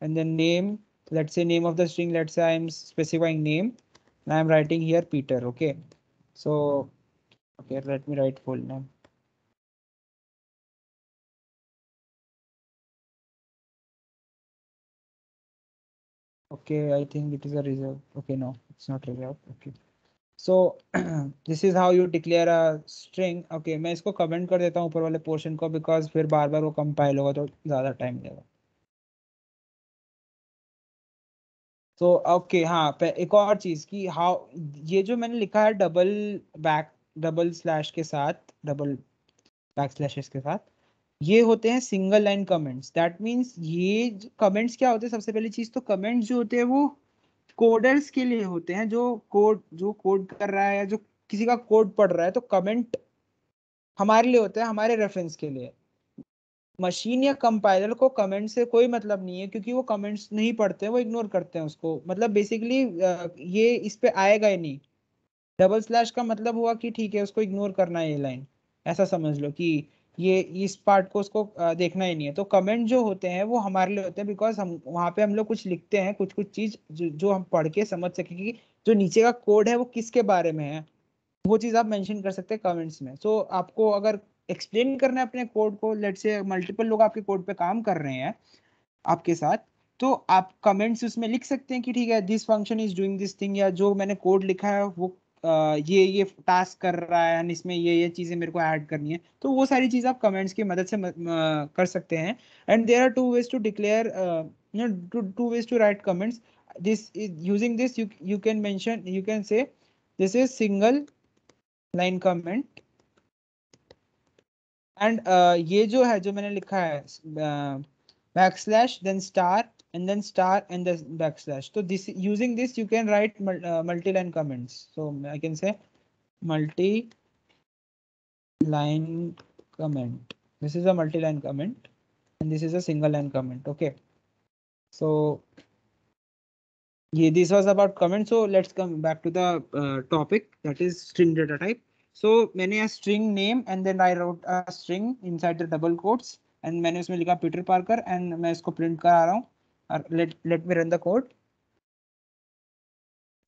and then name, let's say name of the string, let's say I'm specifying name and I'm writing here Peter. Okay, so okay, let me write full name. Okay, I think it is a reserve. Okay, no, it's not reserve. Okay, so this is how you declare a string. Okay, मैं इसको comment कर देता हूँ ऊपर वाले portion को, because फिर बार बार वो कंपाइल होगा तो ज़्यादा टाइम लगेगा। तो ओके, हाँ, एक और चीज़ की, हाउ ये जो मैंने लिखा है डबल बैक, डबल स्लैश के साथ, डबल बैक स्लैशेस के साथ, ये होते हैं single line comments. That means ये कमेंट्स क्या होते हैं? सबसे पहली चीज़ तो कमेंट्स जो होते हैं वो कोडर्स के लिए होते हैं, जो कोड कर रहा है या जो किसी का कोड पढ़ रहा है, तो कमेंट हमारे लिए होता है, हमारे रेफरेंस के लिए। मशीन या कंपाइलर को कमेंट से कोई मतलब नहीं है, क्योंकि वो कमेंट्स नहीं पढ़ते हैं, वो इग्नोर करते हैं उसको, मतलब बेसिकली ये इस पे आएगा ही नहीं। डबल स्लैश का मतलब हुआ कि ठीक है, उसको इग्नोर करना है ये लाइन, ऐसा समझ लो कि ये इस पार्ट को उसको देखना ही नहीं है। तो कमेंट जो होते हैं वो हमारे लिए होते हैं, बिकॉज हम वहाँ पे हम लोग कुछ लिखते हैं, कुछ कुछ चीज जो हम पढ़ के समझ सके कि जो नीचे का कोड है वो किसके बारे में है, वो चीज आप मेंशन कर सकते हैं कमेंट्स में। सो आपको अगर एक्सप्लेन करना है अपने कोड को, लेट्स से मल्टीपल लोग आपके कोड पे काम कर रहे हैं आपके साथ, तो आप कमेंट्स उसमें लिख सकते हैं कि ठीक है, this function is doing this thing, या जो मैंने कोड लिखा है वो ये टास्क कर रहा है एंड इसमें ये चीजें मेरे को ऐड करनी है, तो वो सारी चीज आप कमेंट्स की मदद से कर सकते हैं। And there are two ways to declare, two ways to write comments. This is using this, you can mention, you can say this is single line comment and ये जो है जो मैंने लिखा है backslash then star and then star and then backslash. So this using this you can write multi-line comments. So I can say multi-line comment. This is a multi-line comment and this is a single line comment. Okay. So yeah, this was about comment. So let's come back to the topic, that is string data type. So मैंने a string name and then I wrote a string inside the double quotes and मैंने उसमें लिखा Peter Parker and मैं इसको print करा रहा हूँ. Let me run the code.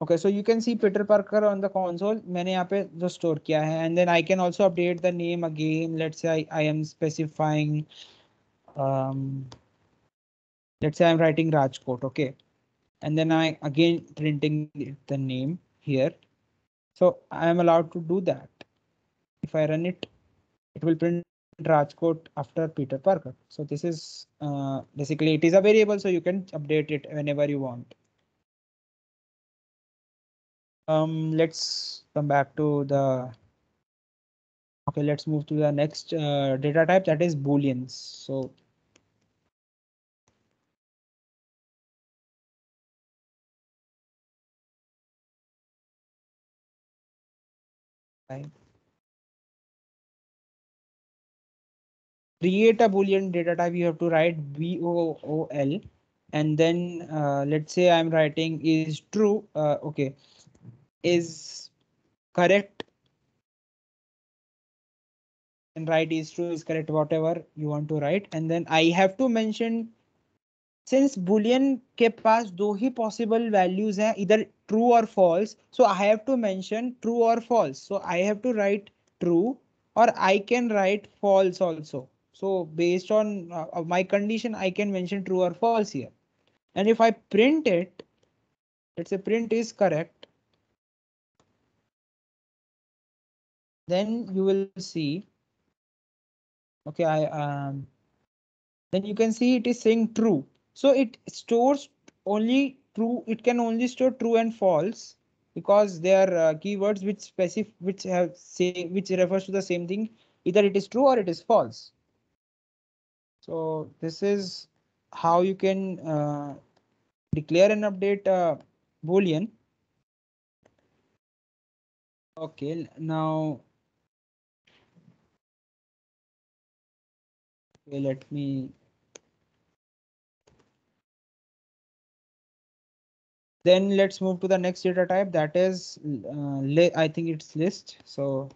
Okay, so you can see Peter Parker on the console. मैंने यहाँ पे जो store किया है and then I can also update the name again. Let's say I am specifying let's say I'm writing Rajkot. Okay, and then I again printing the name here. So I am allowed to do that. If I run it, it will print Rajkot after Peter Parker. So this is basically it is a variable, so you can update it whenever you want. Let's come back to the. Okay, let's move to the next data type, that is booleans. So create a boolean data type, you have to write bool and then let's say I'm writing is true, okay, is correct, and write is true, is correct, whatever you want to write, and then I have to mention, since boolean के पास दो ही possible values हैं, either true or false, so I have to mention true or false. So I have to write true, or I can write false also. So based on my condition, I can mention true or false here. And if I print it, let's say print is correct, then you will see, okay, then you can see it is saying true. So it stores only true. It can only store true and false because they are keywords which specify, which have say, which refers to the same thing. Either it is true or it is false. So this is how you can declare and update Boolean. Okay, now okay, let me. Then let's move to the next data type, that is I think it's list. So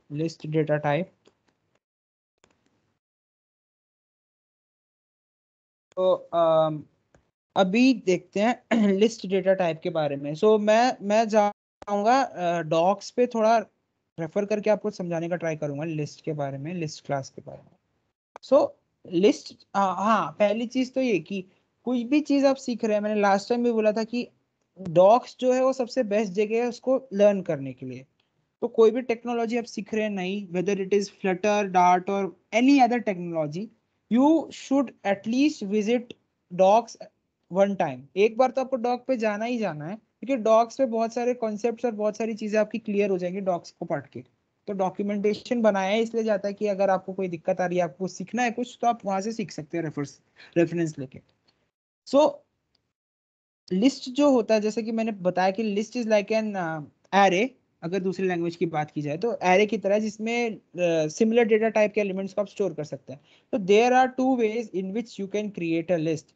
list data type. तो अभी देखते हैं list data type के बारे में. सो मैं जाऊंगा docs पे, थोड़ा रेफर करके आपको समझाने का ट्राई करूंगा लिस्ट के बारे में, लिस्ट क्लास के बारे में. सो लिस्ट, हाँ, पहली चीज तो ये कि कोई भी चीज आप सीख रहे हैं, मैंने लास्ट टाइम भी बोला था कि डॉक्स जो है वो सबसे बेस्ट जगह है उसको लर्न करने के लिए. तो कोई भी टेक्नोलॉजी आप सीख रहे हैं नई, whether it is Flutter, Dart और any other technology, you should at least visit docs one time. एक बार तो आपको डॉक पे जाना ही जाना है, क्योंकि डॉक्स पे बहुत सारे कॉन्सेप्ट्स और बहुत सारी चीजें आपकी क्लियर हो जाएंगी डॉक्स को पढ़ के. तो डॉक्यूमेंटेशन बनाया इसलिए जाता है कि अगर आपको कोई दिक्कत आ रही है, आपको सीखना है कुछ, तो आप वहां से सीख सकते हैं रेफरेंस लेके. सो लिस्ट जो होता है, जैसे कि मैंने बताया कि list is like an array, अगर दूसरी लैंग्वेज की बात की जाए तो एरे की तरह, जिसमें सिमिलर डेटा टाइप के एलिमेंट्स को आप स्टोर कर सकते हैं. तो there are two ways in which you can create a list.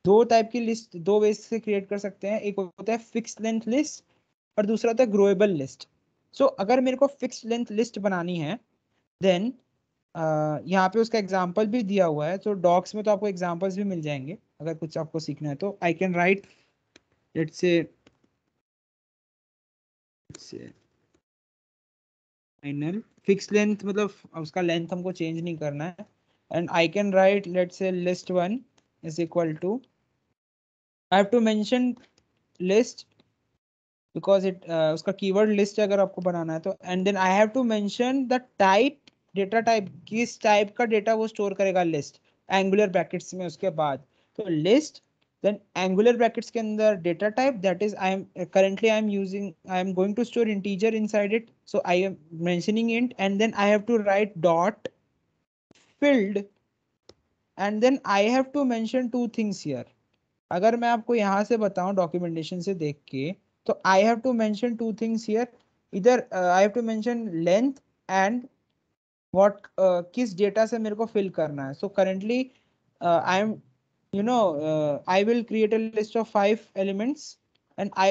दो टाइप की लिस्ट दो वेज से क्रिएट कर सकते हैं. एक होता है फिक्स लेंथ लिस्ट और दूसरा होता है ग्रोएबल लिस्ट. सो अगर मेरे को फिक्स लेंथ लिस्ट बनानी है, देन यहाँ पे उसका एग्जाम्पल भी दिया हुआ है. तो डॉक्स में तो आपको एग्जाम्पल्स भी मिल जाएंगे अगर कुछ आपको सीखना है तो. I can write, let's say final fix length, मतलब उसका लेंथ हमको चेंज नहीं करना है. And I can write let's say list one is equal to, I have to mention list because it उसका कीवर्ड लिस्ट अगर आपको बनाना है तो. And then I have to mention the type, data type, किस टाइप का data वो store करेगा लिस्ट, एंगुलर ब्रैकेट्स में उसके बाद. तो लिस्ट Then angular brackets के अंदर data type, that is I am currently I am going to store integer inside it, so I am mentioning int, and then I have to write dot filled, and then I have to mention two things here. अगर मैं आपको यहाँ से बताऊं documentation से देख के, तो I have to mention two things here. Either I have to mention length and what किस डेटा से मेरे को फिल करना है. So currently I am I will create a list of 5 elements, and I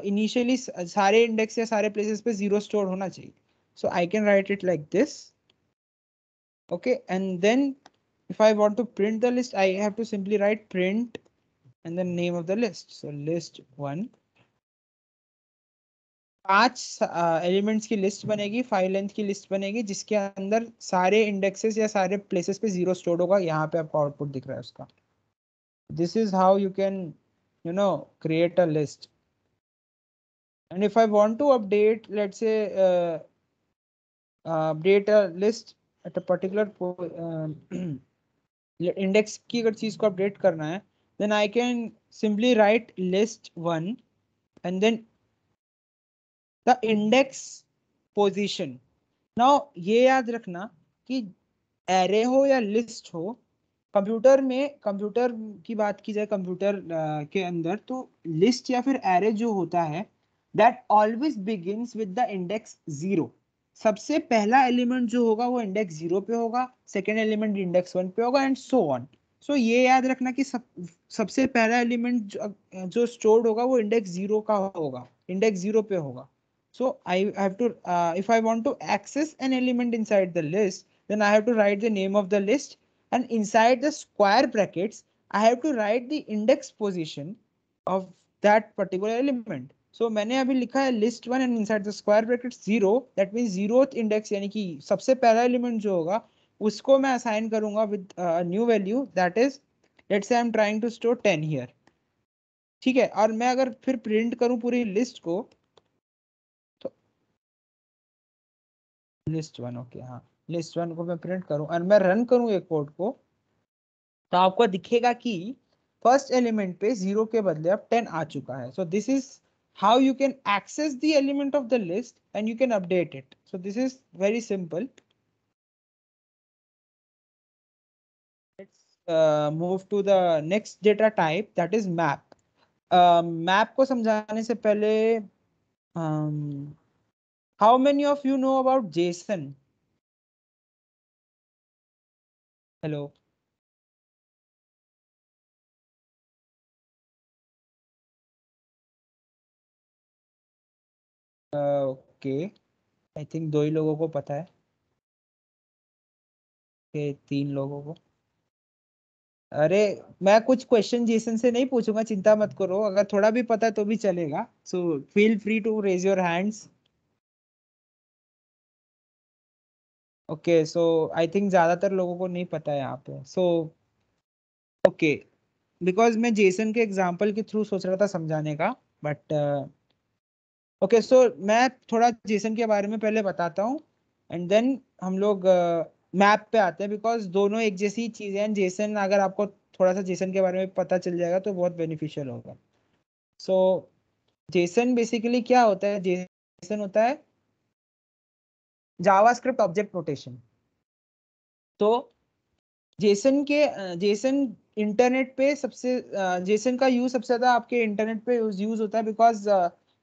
initially सारे index या सारे places पे 0 स्टोर होना चाहिए. So I can write it like this. Okay, and then if I want to print the list, I have to simply write print and the name of the list. So list 1. 5 elements की list बनेगी, 5 length की list बनेगी, जिसके अंदर सारे indexes या सारे places पे 0 स्टोर होगा. यहाँ पे आपको आउटपुट दिख रहा है उसका. This is how you can create a list. And if I want to update, let's say update a list at a particular index की अगर चीज को अपडेट करना है, then I can simply write list 1 and then the index position. Now ये याद रखना कि एरे हो या लिस्ट हो, कंप्यूटर की बात की जाए कंप्यूटर के अंदर, तो लिस्ट या फिर एरे जो होता है, that always begins with the index 0. सबसे पहला एलिमेंट जो होगा वो इंडेक्स 0 पे होगा, सेकेंड एलिमेंट इंडेक्स 1 पे होगा, एंड सो ऑन. सो ये याद रखना कि सबसे पहला एलिमेंट जो स्टोर्ड होगा वो इंडेक्स 0 का होगा, इंडेक्स 0 पे होगा. So I have to if I want to access an element inside the list, then I have to write the name of the list, and inside the square brackets I have to write the index position of that particular element. So मैंने अभी लिखा है list 1 and inside the square brackets 0, that means 0th index, यानी कि सबसे पहला element जो होगा उसको मैं assign करूंगा with a new value, that is let's say I'm trying to store 10 here. ठीक है, और मैं अगर फिर प्रिंट करूं पूरी लिस्ट को, लिस्ट 1, ओके, हाँ, लिस्ट 1 को मैं प्रिंट करूं और मैं रन करूं एक कोड को, तो आपको दिखेगा कि फर्स्ट एलिमेंट पे 0 के बदले अब 10 आ चुका है. So this is how you can access the element of the list and you can update it. So this is very simple. Let's move to the next data type, that is map. Map को समझाने से पहले how many of you know about JSON? Hello. Okay, I think 2 ही लोगों को पता है कि 3 लोगों को. अरे मैं कुछ क्वेश्चन जेसन से नहीं पूछूंगा, चिंता मत करो, अगर थोड़ा भी पता है तो भी चलेगा. So feel free to raise your hands. Okay, so I think ज्यादातर लोगों को नहीं पता है यहाँ पे. सो ओके, बिकॉज मैं जेसन के एग्जांपल के थ्रू सोच रहा था समझाने का, बट ओके, सो मैं थोड़ा जेसन के बारे में पहले बताता हूँ, एंड देन हम लोग मैप पे आते हैं, बिकॉज दोनों एक जैसी चीजें हैं. जेसन अगर आपको थोड़ा सा जेसन के बारे में पता चल जाएगा तो बहुत बेनिफिशियल होगा. सो जेसन बेसिकली क्या होता है? जेसन होता है जावास्क्रिप्ट ऑब्जेक्ट नोटेशन. तो जेसन इंटरनेट पे सबसे जेसन का यूज सबसे ज्यादा आपके इंटरनेट पे यूज होता है, बिकॉज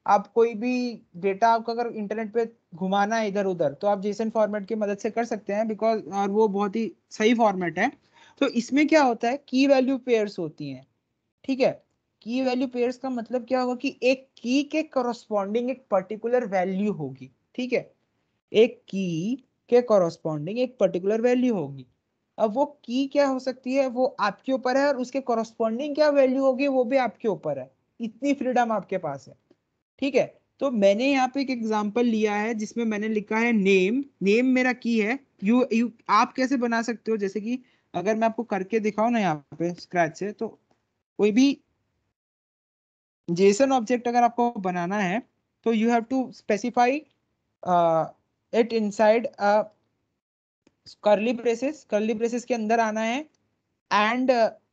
आप कोई भी डेटा आपको अगर इंटरनेट पे घुमाना है इधर उधर, तो आप जेसन फॉर्मेट की मदद से कर सकते हैं, बिकॉज और वो बहुत ही सही फॉर्मेट है. तो इसमें क्या होता है, की वैल्यू पेयर्स होती हैं. ठीक है, की वैल्यू पेयर्स का मतलब क्या होगा कि एक की के कॉरस्पॉन्डिंग एक पर्टिकुलर वैल्यू होगी. ठीक है, एक की के कॉरस्पॉन्डिंग एक पर्टिकुलर वैल्यू होगी. अब वो की क्या हो सकती है वो आपके ऊपर है, और उसके कॉरस्पॉन्डिंग क्या वैल्यू होगी वो भी आपके ऊपर है. इतनी फ्रीडम आपके पास है. ठीक है, तो मैंने यहाँ पे एक एग्जांपल लिया है जिसमें मैंने लिखा है नेम. नेम मेरा की है. यू आप कैसे बना सकते हो, जैसे कि अगर मैं आपको करके दिखाऊं ना यहाँ पे स्क्रैच से, तो कोई भी जेसन ऑब्जेक्ट अगर आपको बनाना है तो you have to specify it inside curly braces के अंदर आना है, and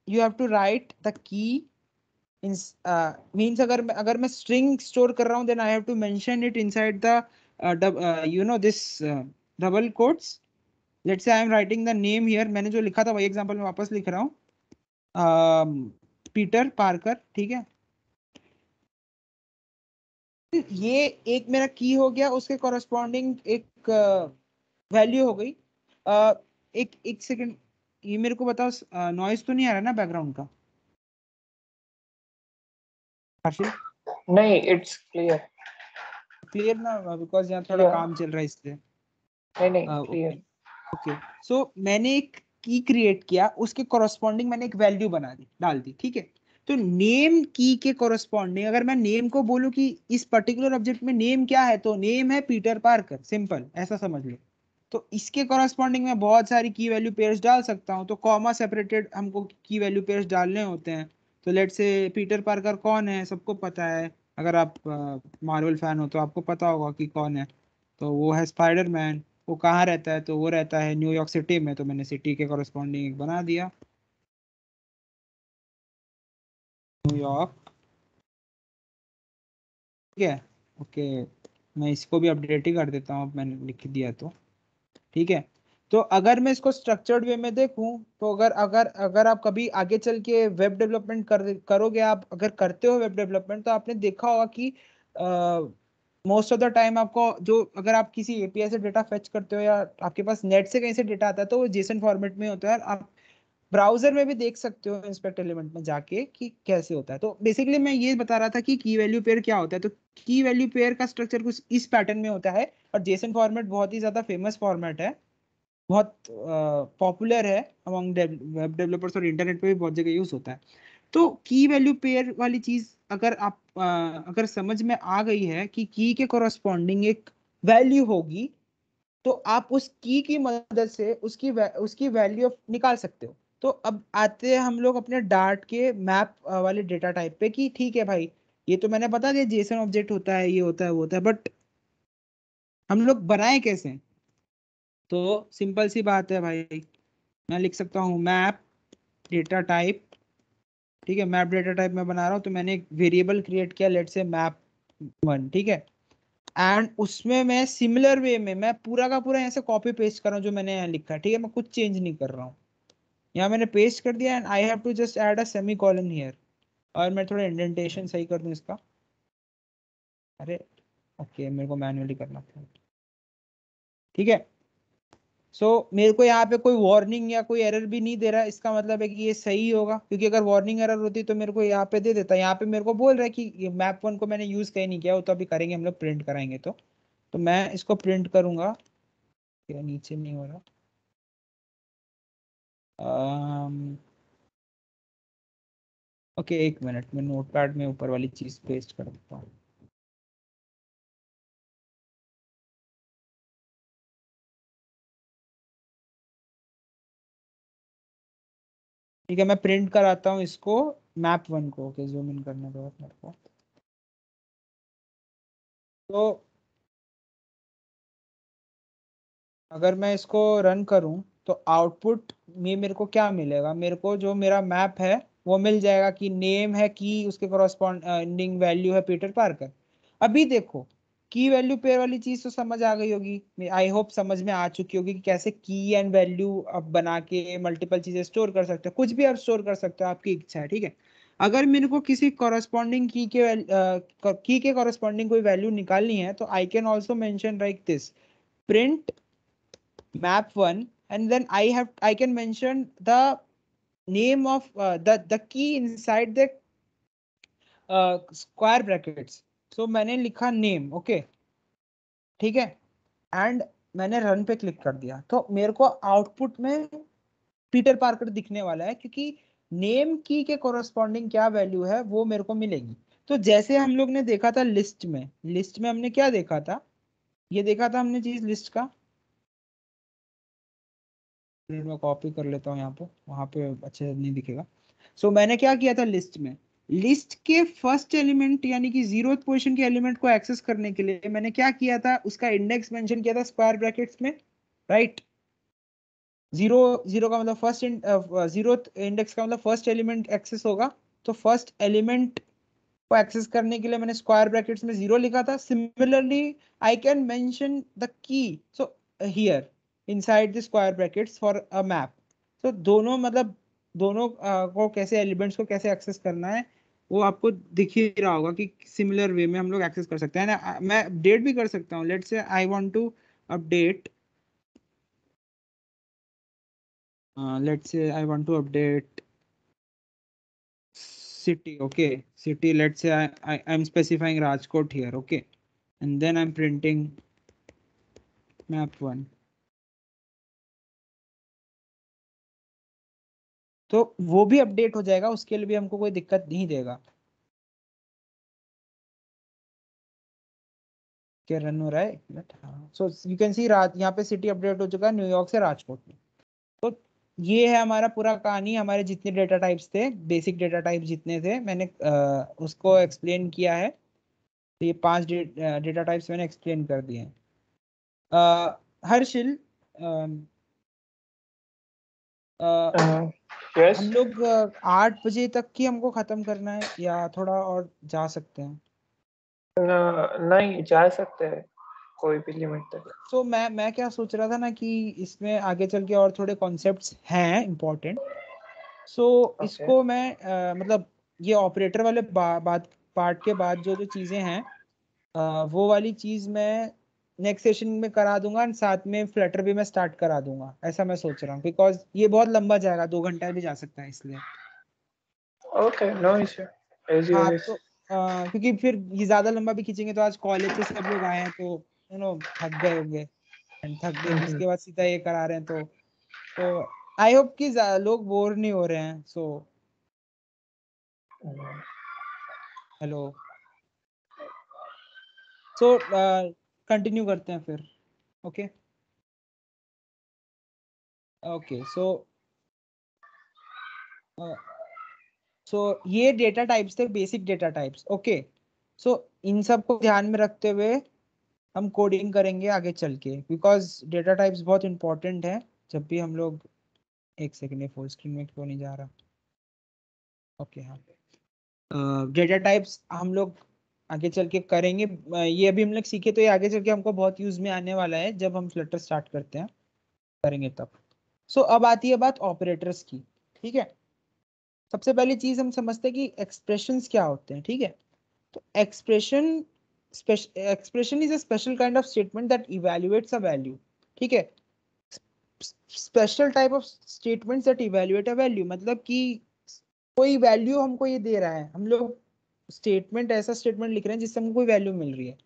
you have to write the key means अगर मैं स्ट्रिंग स्टोर कर रहा हूँ then I have to mention it inside the you know this double quotes. Let's say I am writing the name here, मैंने जो लिखा था वही एग्जांपल में वापस लिख रहा हूँ, पीटर पार्कर. ठीक है, ये एक मेरा की हो गया, उसके कॉरेस्पॉन्डिंग एक वैल्यू हो गई. एक सेकंड, ये मेरे को बताओ नॉइज तो नहीं आ रहा ना बैकग्राउंड का? हर्षिल नहीं, इट्स क्लियर. क्लियर ना, बिकॉज यहाँ थोड़ा Clear. काम चल रहा है इसलिए. नहीं, ओके क्लियर. ओके. सो मैंने एक की क्रिएट किया, उसके कॉरेस्पॉन्डिंग मैंने एक वैल्यू बना दी, डाल दी. ठीक है, तो नेम की के कॉरेस्पॉन्डिंग अगर मैं नेम को बोलूं कि इस पर्टिकुलर ऑब्जेक्ट में नेम क्या है, तो नेम है पीटर पार्कर, सिंपल ऐसा समझ लो. तो इसके कॉरेस्पॉन्डिंग में बहुत सारी की वैल्यू पेयर्स डाल सकता हूँ. तो कॉमा सेपरेटेड हमको की वैल्यू पेयर्स डालने होते हैं. तो लेट से पीटर पार्कर कौन है, सबको पता है. अगर आप मार्वल फैन हो तो आपको पता होगा कि कौन है. तो वो है स्पाइडरमैन. वो कहाँ रहता है, तो वो रहता है न्यूयॉर्क सिटी में. तो मैंने सिटी के कॉरेस्पॉन्डिंग एक बना दिया, न्यूयॉर्क. ठीक है, ओके. मैं इसको भी अपडेट ही कर देता हूँ, अब मैंने लिख दिया तो. ठीक है, तो अगर मैं इसको स्ट्रक्चर्ड वे में देखूं, तो अगर अगर अगर आप कभी आगे चल के वेब डेवलपमेंट करोगे, आप अगर करते हो वेब डेवलपमेंट, तो आपने देखा होगा कि मोस्ट ऑफ द टाइम आपको जो, अगर आप किसी एपीआई से डेटा फेच करते हो या आपके पास नेट से कहीं से डेटा आता है, तो वो जेसन फॉर्मेट में होता है. आप ब्राउजर में भी देख सकते हो इंस्पेक्ट एलिमेंट में जाके कि कैसे होता है. तो बेसिकली मैं ये बता रहा था कि की वैल्यू पेयर क्या होता है. तो की वैल्यू पेयर का स्ट्रक्चर कुछ इस पैटर्न में होता है. और जेसन फॉर्मेट बहुत ही ज्यादा फेमस फॉर्मेट है, बहुत पॉपुलर है अमंग वेब डेवलपर्स, और इंटरनेट पे भी बहुत जगह यूज होता है. तो की वैल्यू पेयर वाली चीज अगर आप अगर समझ में आ गई है कि की के कोरस्पॉन्डिंग एक वैल्यू होगी, तो आप उस की मदद से उसकी वैल्यू निकाल सकते हो. तो अब आते हैं हम लोग अपने डार्ट के मैप वाले डेटा टाइप पे, कि ठीक है भाई, ये तो मैंने बता दिया जेसन ऑब्जेक्ट होता है, ये होता है, वो होता है, बट हम लोग बनाए कैसे? तो सिंपल सी बात है भाई, मैं लिख सकता हूँ मैप डेटा टाइप. ठीक है, मैप डेटा टाइप में बना रहा हूँ, तो मैंने एक वेरिएबल क्रिएट किया, लेट से मैप 1. ठीक है, एंड उसमें मैं सिमिलर वे में मैं पूरा का पूरा यहाँ से कॉपी पेस्ट कर रहा हूँ जो मैंने यहाँ लिखा है. ठीक है, मैं कुछ चेंज नहीं कर रहा हूँ. यहाँ मैंने पेस्ट कर दिया, and I have to just add a semicolon here. और मैं थोड़ा इंडेंटेशन सही कर दूँ इसका. अरे ओके, मेरे को मैन्युअली करना था. ठीक है, सो मेरे को यहाँ पे कोई वार्निंग या कोई एरर भी नहीं दे रहा है. इसका मतलब है कि ये सही होगा, क्योंकि अगर वार्निंग एरर होती तो मेरे को यहाँ पे दे देता. यहाँ पे मेरे को बोल रहा है कि ये मैप 1 को मैंने यूज कहीं नहीं किया. वो तो अभी करेंगे हम लोग, प्रिंट कराएंगे. तो मैं इसको प्रिंट करूंगा. ये नीचे नहीं हो रहा. ओके, एक मिनट, मैं नोटपैड में ऊपर वाली चीज पेस्ट कर देता हूँ. ठीक है, मैं प्रिंट कराता हूँ इसको, मैप 1 को. ओके, जूम इन करने दो मेरे को. तो अगर मैं इसको रन करूं, तो आउटपुट में मेरे को क्या मिलेगा? मेरे को जो मेरा मैप है वो मिल जाएगा कि नेम है की, उसके कॉरस्पॉन्डिंग वैल्यू है पीटर पार्कर. अभी देखो, की वैल्यू पेयर वाली चीज तो समझ आ गई होगी, आई होप समझ में आ चुकी होगी कि कैसे की एंड वैल्यू अब बना के मल्टीपल चीजें स्टोर कर सकते हो. कुछ भी आप स्टोर कर सकते हो, आपकी इच्छा है. ठीक है, अगर मेरे को किसी कॉरस्पॉन्डिंग की के कॉरस्पॉन्डिंग कोई वैल्यू निकालनी है, तो I can also mention like this, print map 1, and then I can mention the name of the key inside the square brackets. So मैंने लिखा नेम. ओके, ठीक है, एंड मैंने रन पे क्लिक कर दिया, तो मेरे को आउटपुट में पीटर पार्कर दिखने वाला है, क्योंकि नेम की के कोरस्पॉन्डिंग क्या वैल्यू है वो मेरे को मिलेगी. तो जैसे हम लोग ने देखा था लिस्ट में हमने क्या देखा था, ये देखा था हमने चीज लिस्ट का. मैं कॉपी कर लेता हूँ यहाँ पे, वहां पे अच्छे से नहीं दिखेगा. सो मैंने क्या किया था लिस्ट में, लिस्ट के फर्स्ट एलिमेंट यानी कि 0th पोजीशन के एलिमेंट को एक्सेस करने के लिए मैंने क्या किया था, उसका इंडेक्स मेंशन किया था स्क्वायर ब्रैकेट्स में. राइट, जीरो जीरो का मतलब फर्स्ट, 0th इंडेक्स का मतलब फर्स्ट एलिमेंट एक्सेस होगा. तो फर्स्ट एलिमेंट को एक्सेस करने के लिए मैंने स्क्वायर ब्रैकेट्स में 0 लिखा था. Similarly I can mention the key so here inside the square brackets for a map. तो दोनों मतलब दोनों को कैसे एलिमेंट्स को कैसे एक्सेस करना है वो आपको दिख ही रहा होगा कि सिमिलर वे में हम लोग एक्सेस कर सकते हैं ना. मैं अपडेट भी कर सकता हूँ. Let's say I want to update, let's say I want to update city. Okay, city, let's say I'm specifying Rajkot here. Okay, and then I'm printing map 1. तो वो भी अपडेट हो जाएगा, उसके लिए भी हमको कोई दिक्कत नहीं देगा. क्या रन हो रहा है? सो यू कैन सी यहाँ पे सिटी अपडेट हो चुका है न्यूयॉर्क से राजकोट में. तो ये है हमारा पूरा कहानी. हमारे जितने डेटा टाइप्स थे, बेसिक डेटा टाइप जितने थे, मैंने उसको एक्सप्लेन किया है. तो ये 5 डेटा टाइप्स मैंने एक्सप्लेन कर दिए हैं. हर्षिल, Yes. हम लोग 8 बजे तक की हमको खत्म करना है या थोड़ा और जा सकते हैं? नहीं, जा सकते हैं कोई भी लिमिट तक. तो मैं क्या सोच रहा था ना कि इसमें आगे चल के और थोड़े कॉन्सेप्ट्स हैं इम्पोर्टेंट. सो Okay. इसको मैं मतलब ये ऑपरेटर वाले बात पार्ट के बाद जो जो चीज़ें हैं वो वाली चीज़ मैं नेक्स्ट सेशन में करा दूंगा. और साथ में फ्लटर भी मैं स्टार्ट करा दूंगा. ऐसा मैं सोच रहा हूँ बिकॉज ये बहुत लंबा जाएगा, 2 घंटा भी जा सकता है इसलिए. Okay, no issue. As you हाँ wish. तो क्योंकि फिर ये ज्यादा लंबा भी खींचेंगे तो आज कॉलेज से सब लोग आए हैं तो थक गए होंगे. एंड थक गए उसके बाद सीधा ये करा रहे हैं तो आई होप कि लोग बोर नहीं हो रहे हैं. सो हेलो, सो कंटिन्यू करते हैं फिर. Okay okay. सो ये डेटा टाइप्स थे, basic data types. Okay, so इन सब को ध्यान में रखते हुए हम कोडिंग करेंगे आगे चल के, बिकॉज डेटा टाइप्स बहुत इंपॉर्टेंट है. जब भी हम लोग, एक सेकेंड, ये फुल स्क्रीन में क्यों नहीं जा रहा? ओके हाँ, डेटा टाइप्स हम लोग आगे चल के करेंगे. ये अभी हम लोग सीखे तो ये आगे चल के हमको बहुत यूज में आने वाला है जब हम फ्लटर स्टार्ट करते हैं, करेंगे तब. सो अब आती है बात ऑपरेटर्स की. ठीक है, सबसे पहली चीज हम समझते हैं कि एक्सप्रेशंस क्या होते हैं. ठीक है, तो expression is a special kind of statement that evaluates a value. ठीक है, special type of statements that evaluate a value, मतलब कि कोई वैल्यू हमको ये दे रहा है, हम लोग स्टेटमेंट, ऐसा स्टेटमेंट लिख रहे हैं जिससे हमको कोई वैल्यू मिल रही है.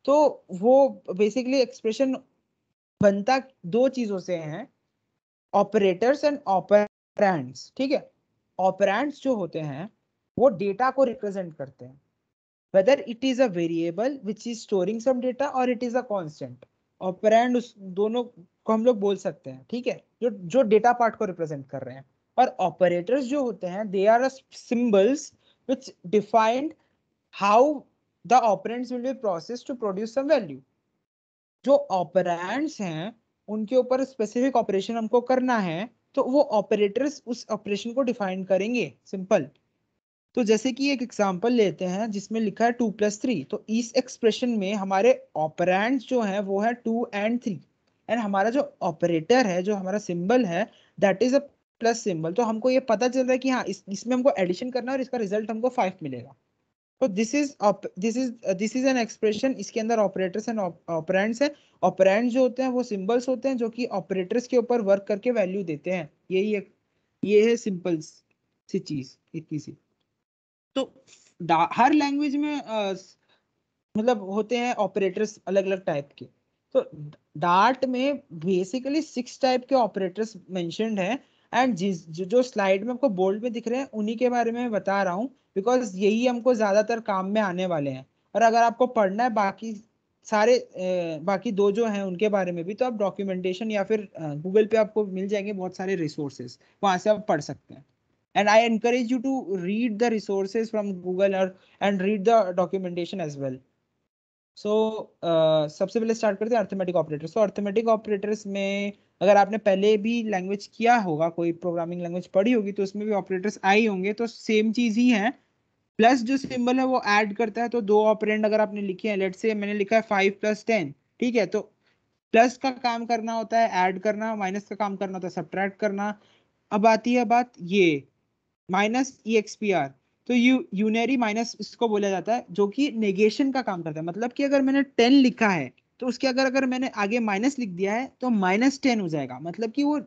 तो वो बेसिकली एक्सप्रेशन बनता 2 चीजों से है, ऑपरेटर्स एंड ऑपरेंड्स. ठीक है, ऑपरेंड्स जो होते हैं वो डेटा को रिप्रेजेंट करते हैं, whether it is a variable which is storing some data or it is a constant. Operand उस दोनों को हम लोग बोल सकते हैं. ठीक है, जो जो डेटा पार्ट को रिप्रेजेंट कर रहे हैं. और ऑपरेटर्स जो होते हैं they are symbols which defined how the operands will be processed to produce some value. जो ऑपरेंड्स हैं उनके ऊपर स्पेसिफिक ऑपरेशन हमको करना है तो वो ऑपरेटर्स उस ऑपरेशन को डिफाइन करेंगे. सिंपल. तो जैसे कि एक एग्जांपल लेते हैं जिसमें लिखा है 2+3. तो इस एक्सप्रेशन में हमारे ऑपरेंड्स जो है वो है 2 एंड 3. एंड हमारा जो ऑपरेटर है, जो हमारा सिंबल है, that is a plus symbol. तो हमको ये पता चल रहा है कि हाँ इसमें हमको एडिशन करना है और इसका रिजल्ट हमको 5 मिलेगा. तो दिस इज एन एक्सप्रेशन. इसके अंदर ऑपरेटर्स एंड ऑपरेंड्स है. ऑपरेंड्स जो होते हैं वो सिंबल्स होते हैं जो कि ऑपरेटर्स के ऊपर वर्क करके वैल्यू देते हैं. यही एक, ये है सिंपल सी चीज, इतनी सी. तो हर लैंग्वेज में मतलब होते हैं ऑपरेटर्स अलग अलग टाइप के. तो डार्ट में बेसिकली 6 टाइप के ऑपरेटर्स मेंशन्ड हैं. एंड जो स्लाइड में आपको बोल्ड में दिख रहे हैं उन्हीं के बारे में मैं बता रहा हूँ, बिकॉज यही हमको ज्यादातर काम में आने वाले हैं. और अगर आपको पढ़ना है बाकी सारे बाकी 2 जो हैं उनके बारे में भी, तो आप डॉक्यूमेंटेशन या फिर गूगल पे आपको मिल जाएंगे बहुत सारे रिसोर्सेज, वहां से आप पढ़ सकते हैं. And I encourage you to read the resources from Google and read the documentation as well. So सबसे पहले स्टार्ट करते हैं अर्थमेटिक ऑपरेटर्स. तो अर्थमेटिक ऑपरेटर्स में अगर आपने पहले भी लैंग्वेज किया होगा, कोई प्रोग्रामिंग लैंग्वेज पढ़ी होगी, तो उसमें भी ऑपरेटर्स आए होंगे, तो सेम चीज ही है। प्लस जो सिंबल है वो ऐड करता है, तो दो ऑपरेंड अगर आपने लिखे हैं, लेट्स से मैंने लिखा है 5 + 10, ठीक है, तो प्लस का काम करना होता है ऐड करना, माइनस का काम करना होता है सब्ट्रैक्ट करना। अब आती है बात ये -EXPR, तो यूनरी माइनस इसको बोला जाता है, जो कि नेगेशन का काम करता है। मतलब कि अगर मैंने 10 लिखा है, तो उसके अगर अगर मैंने आगे माइनस लिख दिया है, तो -10 हो जाएगा, मतलब कि वो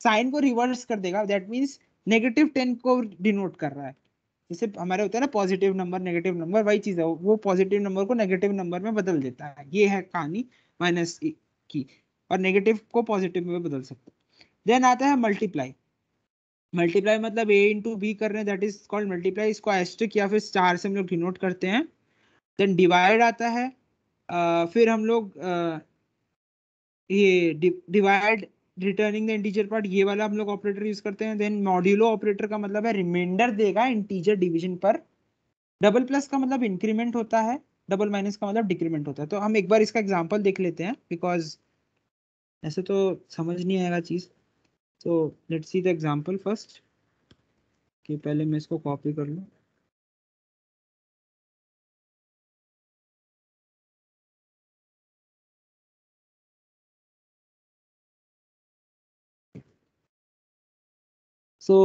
साइन को रिवर्स कर देगा। दैट मीन्स -10 को डिनोट कर रहा है। जैसे हमारे होता है ना पॉजिटिव नंबर नेगेटिव नंबर, वही चीज है, वो पॉजिटिव नंबर को नेगेटिव नंबर में बदल देता है। ये है कहानी माइनस की, और नेगेटिव को पॉजिटिव में बदल सकते हैं। देन आता है मल्टीप्लाई। मल्टीप्लाई मतलब A × B कर रहे हैं, दैट इज कॉल्ड मल्टीप्लाई। इसको एस्ट्रिक या फिर स्टार से हम लोग डिनोट करते हैं। देन डिवाइड आता है। फिर हम लोग ये divide returning the integer part, ये वाला हम लोग ऑपरेटर यूज करते हैं। देन मॉड्यूलो ऑपरेटर का मतलब है रिमाइंडर देगा इंटीजर डिवीजन पर। डबल प्लस का मतलब इंक्रीमेंट होता है। डबल माइनस का मतलब डिक्रीमेंट होता है। तो हम एक बार इसका एग्जांपल देख लेते हैं, बिकॉज ऐसे तो समझ नहीं आएगा चीज। तो let's see the example first, कि पहले मैं इसको कॉपी कर लूं। सो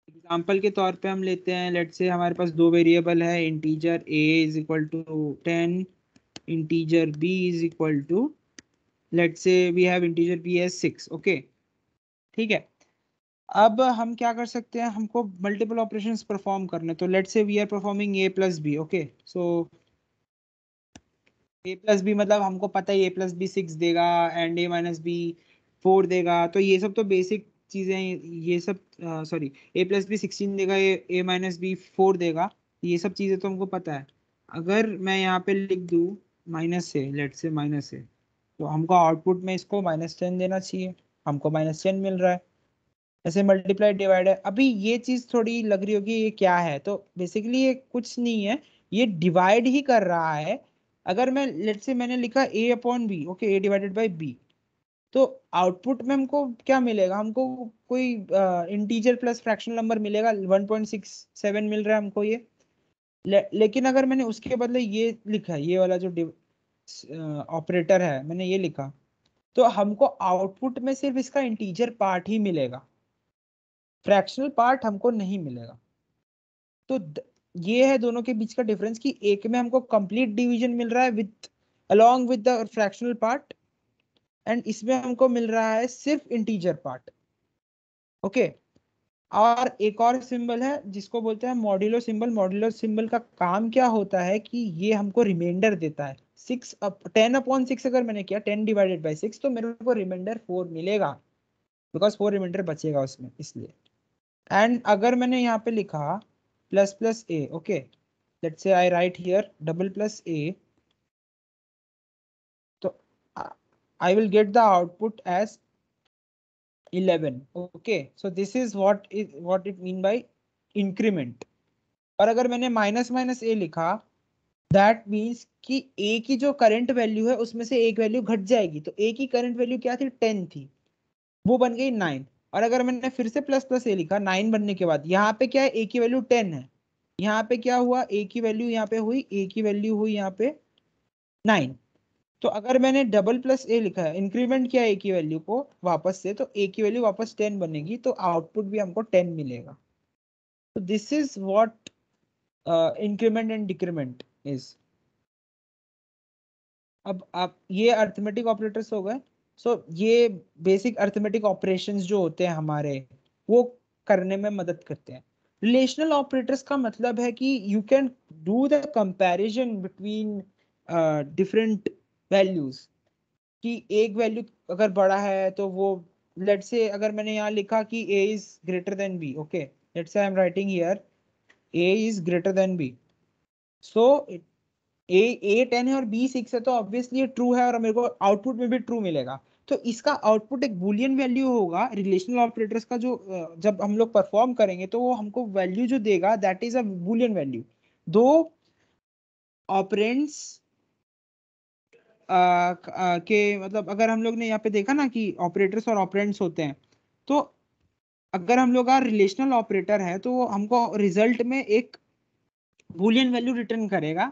एग्जाम्पल के तौर पे हम लेते हैं, लेट्स से हमारे पास दो वेरिएबल है, integer a = 10, integer b = let's say we have integer b as 6। Okay, ठीक है। अब हम क्या कर सकते हैं, हमको मल्टीपल ऑपरेशंस परफॉर्म करने, तो let's say we are performing a + b। Okay, so a + b मतलब हमको पता है a + b 6 देगा, एंड a - b 4 देगा। तो ये सब तो बेसिक चीजें हैं, ये सब सॉरी, a + b 16 देगा, a - b 4 देगा, ये सब चीजें तो हमको पता है। अगर मैं यहाँ पे लिख दूँ माइनस से, लेट्स से माइनस से, तो हमको आउटपुट में इसको -10 देना चाहिए, हमको -10 मिल रहा है। ऐसे मल्टीप्लाई डिवाइड है। अभी ये चीज थोड़ी लग रही होगी ये क्या है, तो बेसिकली ये कुछ नहीं है, ये डिवाइड ही कर रहा है। अगर मैं लेट्स से मैंने लिखा a/b, ओके, a/b, तो आउटपुट में हमको क्या मिलेगा, हमको कोई इंटीजर प्लस फ्रैक्शनल नंबर मिलेगा, 1.67 मिल रहा है हमको ये। लेकिन अगर मैंने उसके बदले ये लिखा है, ये वाला जो ऑपरेटर है, मैंने ये लिखा, तो हमको आउटपुट में सिर्फ इसका इंटीजर पार्ट ही मिलेगा, फ्रैक्शनल पार्ट हमको नहीं मिलेगा। तो ये है दोनों के बीच का डिफरेंस, कि एक में हमको कंप्लीट डिवीजन मिल रहा है with along with the fractional part, and इसमें हमको मिल रहा है सिर्फ इंटीजर पार्ट। ओके, और एक और सिंबल है जिसको बोलते हैं मॉड्यूलो सिंबल। मॉड्यूलो सिंबल का काम क्या होता है कि ये हमको रिमाइंडर देता है। 10/6 अगर मैंने किया, 10/6, तो मेरे को रिमाइंडर 4 मिलेगा, बिकॉज 4 रिमाइंडर बचेगा उसमें, इसलिए। एंड अगर मैंने यहाँ पे लिखा ++a, okay, let's say I right here ++a, तो I will get the output as 11। Okay, so this is what it mean by increment. और अगर मैंने -a लिखा, दैट मीन्स कि a की जो करंट वैल्यू है उसमें से एक वैल्यू घट जाएगी। तो a की करंट वैल्यू क्या थी, 10 थी, वो बन गई 9। और अगर मैंने फिर से ++a लिखा 9 बनने के बाद, यहाँ पे क्या है, a की वैल्यू 10 है, यहाँ पे क्या हुआ, a की वैल्यू यहाँ पे हुई, a की वैल्यू हुई यहाँ पे 9। तो अगर मैंने ++a लिखा है, इंक्रीमेंट किया a की वैल्यू को वापस से, तो a की वैल्यू वापस 10 बनेगी, तो आउटपुट भी हमको 10 मिलेगा। तो this is what increment and decrement is. अब आप ये अर्थमेटिक ऑपरेटर्स हो गए। सो ये बेसिक अर्थमेटिक ऑपरेशंस जो होते हैं हमारे, वो करने में मदद करते हैं। रिलेशनल ऑपरेटर्स का मतलब है कि you can do the comparison between different values, कि एक वैल्यू अगर बड़ा है तो वो, लेट्स से अगर मैंने यहाँ लिखा कि a is greater than b, okay, let's say I am writing here a is greater than b, सो ए 10 है और बी 6 है, तो ऑब्वियसली ये ट्रू है, और मेरे को आउटपुट में भी ट्रू मिलेगा। तो इसका आउटपुट एक बूलियन वैल्यू होगा। रिलेशनल ऑपरेटर्स का जो जब हम लोग परफॉर्म करेंगे, तो वो हमको वैल्यू जो देगा, that is a Boolean value. दो ऑपरेंड्स के मतलब अगर हम लोग ने यहाँ पे देखा ना कि ऑपरेटर्स और ऑपरेंड्स होते हैं, तो अगर हम लोग का रिलेशनल ऑपरेटर है तो वो हमको रिजल्ट में एक बूलियन वैल्यू रिटर्न करेगा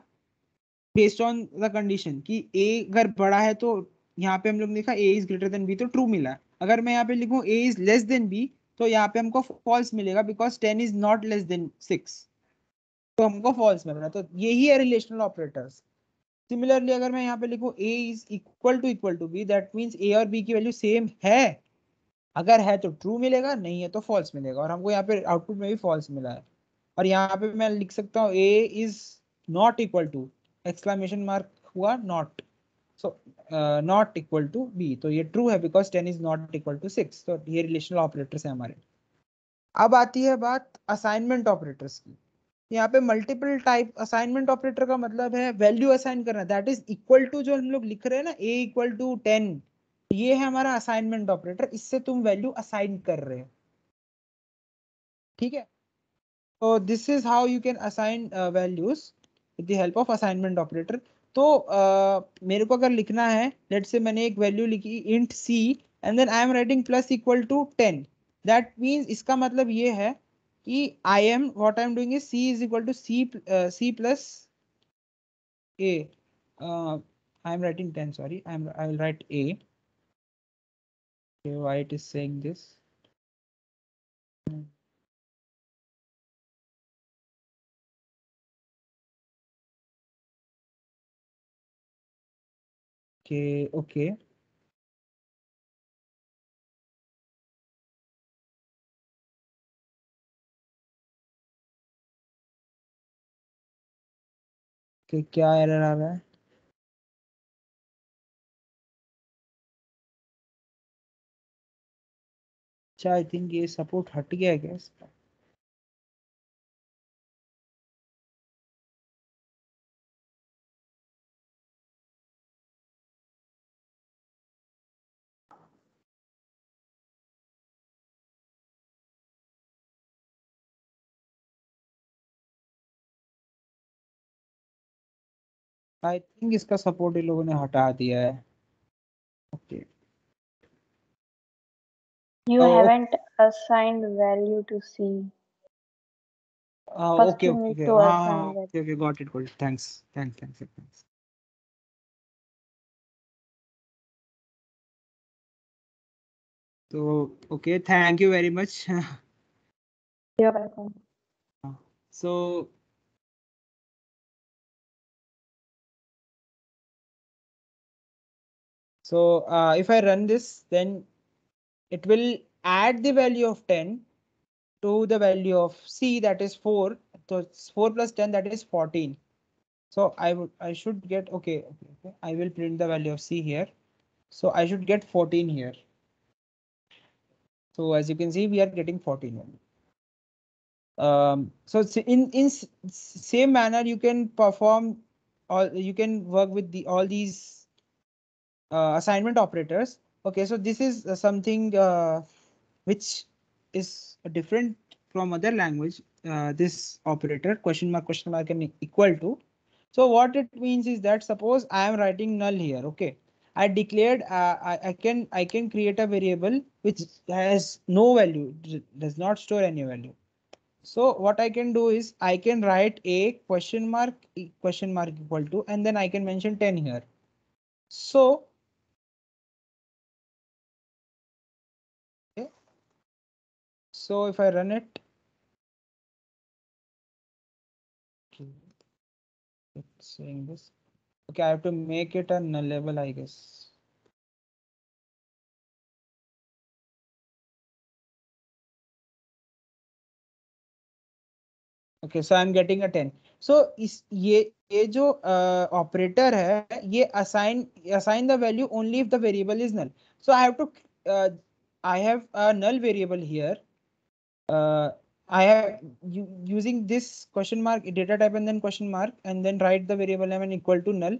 बेस्ड ऑन द कंडीशन कि ए अगर बड़ा है तो यहाँ पे हम लोग ने देखा ए इज ग्रेटर देन बी तो ट्रू मिला। अगर मैं यहाँ पे लिखूं ए इज लेस देन बी तो यहाँ पे हमको फॉल्स मिलेगा because 10 is not less then 6, तो हमको फॉल्स मिल तो यही है रिलेशनल ऑपरेटर्स। सिमिलरली अगर मैं यहाँ पे लिखूं a is equal to B, that means a और b की वैल्यू सेम है। अगर है तो ट्रू मिलेगा, नहीं है तो फॉल्स मिलेगा, और हमको यहाँ पे आउटपुट में भी फॉल्स मिला है। और यहाँ पे मैं लिख सकता हूँ a is not equal to exclamation mark हुआ not, so not equal to b, तो ये ट्रू है because 10 is not equal to 6। तो ये रिलेशनल ऑपरेटर्स है हमारे। अब आती है बात असाइनमेंट ऑपरेटर्स की। यहाँ पे मल्टीपल टाइप असाइनमेंट ऑपरेटर का मतलब है वैल्यू असाइन करना, दैट इज इक्वल टू जो हम लोग लिख रहे हैं ना a इक्वल टू 10, ये है हमारा असाइनमेंट ऑपरेटर, इससे तुम वैल्यू असाइन कर रहे हो। ठीक है, तो this is how you can assign values with the help of assignment operator. तो मेरे को अगर लिखना है, लेट्स से मैंने एक वैल्यू लिखी int c and then I am writing plus equal to 10, that means इसका मतलब ये है कि I am what I am doing is c is equal to c plus a. I am writing 10. Sorry, I will write a. Okay, why it is saying this? Okay, okay. Okay, क्या error आ रहा है? अच्छा, I think ये support हट गया है क्या इसका? आई थिंक इसका सपोर्ट इन लोगों ने हटा दिया है। Okay, You haven't assigned value to C. First okay you okay need okay, to हाँ assign हाँ, value. Okay okay, got it, thanks thanks thanks thanks. तो okay, thank you very much. You're welcome. So if I run this, then it will add the value of 10 to the value of c, that is 4. So it's 4 plus 10, that is 14. So I should get, okay, I will print the value of c here. So I should get 14 here. So as you can see, we are getting 14. So in same manner, you can perform, or you can work with all these assignment operators. Okay, so this is something which is different from other language. This operator question mark and equal to. So what it means is that suppose I am writing null here. Okay, I declared I can create a variable which has no value, does not store any value. So what I can do is I can write a question mark equal to, and then I can mention 10 here. So okay, so if I run it, okay, it's saying this. Okay, I have to make it a nullable, I guess. Okay, so I'm getting a 10. So इस ये जो operator है, ये assign the value only if the variable is null. So I have to I have a null variable here. I have using this question mark data type and then question mark and then write the variable name and equal to null.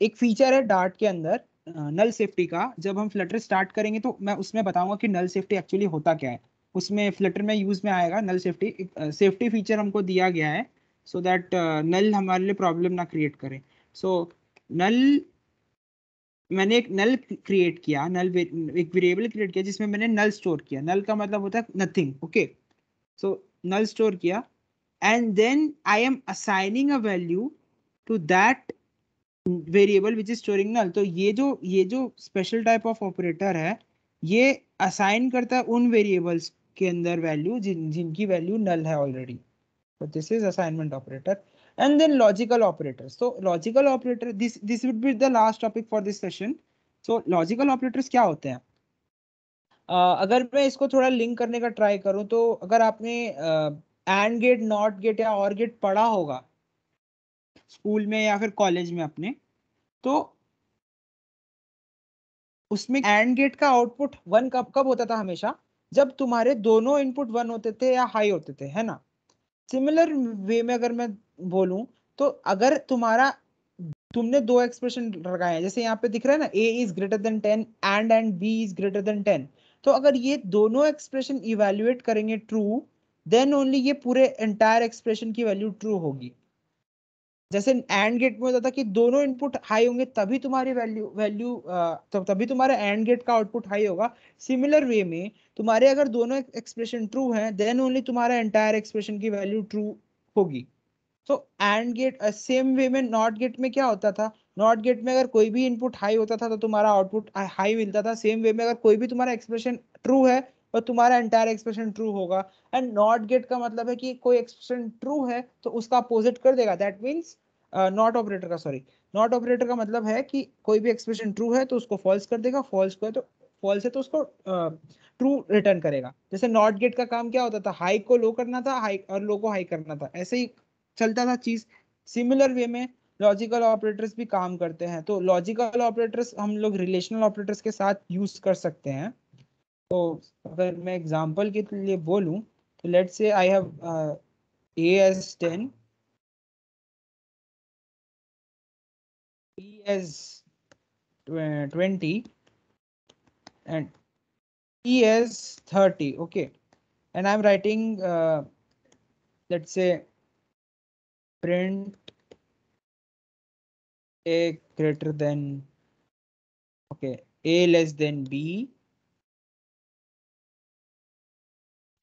एक feature है dart के अंदर नल safety का, जब हम Flutter start करेंगे तो मैं उसमें बताऊंगा कि नल सेफ्टी एक्चुअली होता क्या है। उसमें फ्लटर में यूज में आएगा नल सेफ्टी, सेफ्टी फीचर हमको दिया गया है सो दैट नल हमारे लिए प्रॉब्लम ना क्रिएट करे। सो नल, मैंने एक नल क्रिएट किया, एक वेरिएबल क्रिएट किया जिसमें मैंने नल स्टोर किया। नल का मतलब होता है nothing, okay. So null store किया and then I am assigning a value to that variable which is storing null. तो ये जो स्पेशल टाइप ऑफ ऑपरेटर है, ये असाइन करता है उन वेरिएबल्स के अंदर वैल्यू जिनकी वैल्यू नल है already. So this is assignment operator. And then logical operators. So logical operator, this would be the last topic for this session. So logical operators क्या होते हैं? अगर मैं इसको थोड़ा लिंक करने का ट्राई करूं तो अगर आपने एंड गेट, नॉट गेट या और गेट पढ़ा होगा स्कूल में या फिर कॉलेज में अपने, तो उसमें एंड गेट का आउटपुट वन कब कब होता था? हमेशा जब तुम्हारे दोनों इनपुट वन होते थे या हाई होते थे, है ना। सिमिलर वे में अगर मैं बोलूं तो अगर तुमने दो एक्सप्रेशन लगाए हैं, जैसे यहाँ पे दिख रहा है ना, a is greater than 10 and b is greater than 10, तो अगर ये दोनों एक्सप्रेशन इवेल्युएट करेंगे ट्रू, देन ओनली ये पूरे एंटायर एक्सप्रेशन की वैल्यू ट्रू होगी। जैसे एंड गेट में होता था कि दोनों इनपुट हाई होंगे तभी तुम्हारी वैल्यू तभी तुम्हारा एंड गेट का आउटपुट हाई होगा। सिमिलर वे में तुम्हारे अगर दोनों एक्सप्रेशन ट्रू हैं, देन ओनली तुम्हारा एंटायर एक्सप्रेशन की वैल्यू ट्रू होगी। तो एंड गेट सेम वे में नॉट गेट में क्या होता था? नॉट गेट में अगर कोई भी इनपुट हाई होता था तो तुम्हारा आउटपुट हाई मिलता था। सेम वे में अगर कोई भी तुम्हारा एक्सप्रेशन ट्रू है तो तुम्हारा एंटायर एक्सप्रेशन ट्रू होगा। एंड नॉट गेट का मतलब है कि कोई एक्सप्रेशन ट्रू है तो उसका अपोजिट कर देगा। दैट मीन्स नॉट ऑपरेटर का, सॉरी, नॉट ऑपरेटर का मतलब है कि कोई भी एक्सप्रेशन ट्रू है तो उसको फॉल्स कर देगा, फॉल्स को है तो फॉल्स है तो उसको ट्रू रिटर्न करेगा। जैसे नॉट गेट का काम क्या होता था? हाई को लो करना था, हाई और लो को हाई करना था, ऐसे ही चलता था चीज। सिमिलर वे में लॉजिकल ऑपरेटर्स भी काम करते हैं। तो लॉजिकल ऑपरेटर्स हम लोग रिलेशनल ऑपरेटर्स के साथ यूज कर सकते हैं। तो अगर मैं एग्जांपल के लिए बोलूं तो let's say I have a as 10, b as 20 and e as 30, okay, and I'm writing let's say print a greater than, okay, a less than b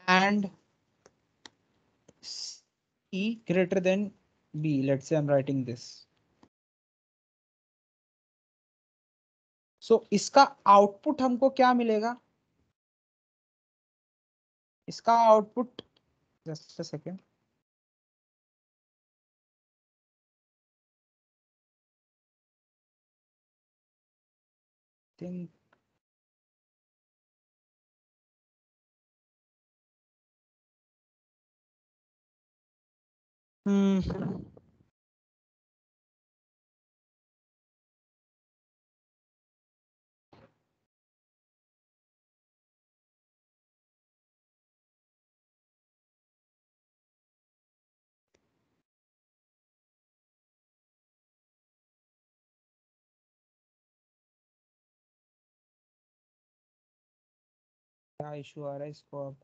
and c greater than b. Let's say I'm writing this. So इसका output हमको क्या मिलेगा? इसका output, just a second, think क्या issue आ रहा है इसको अब?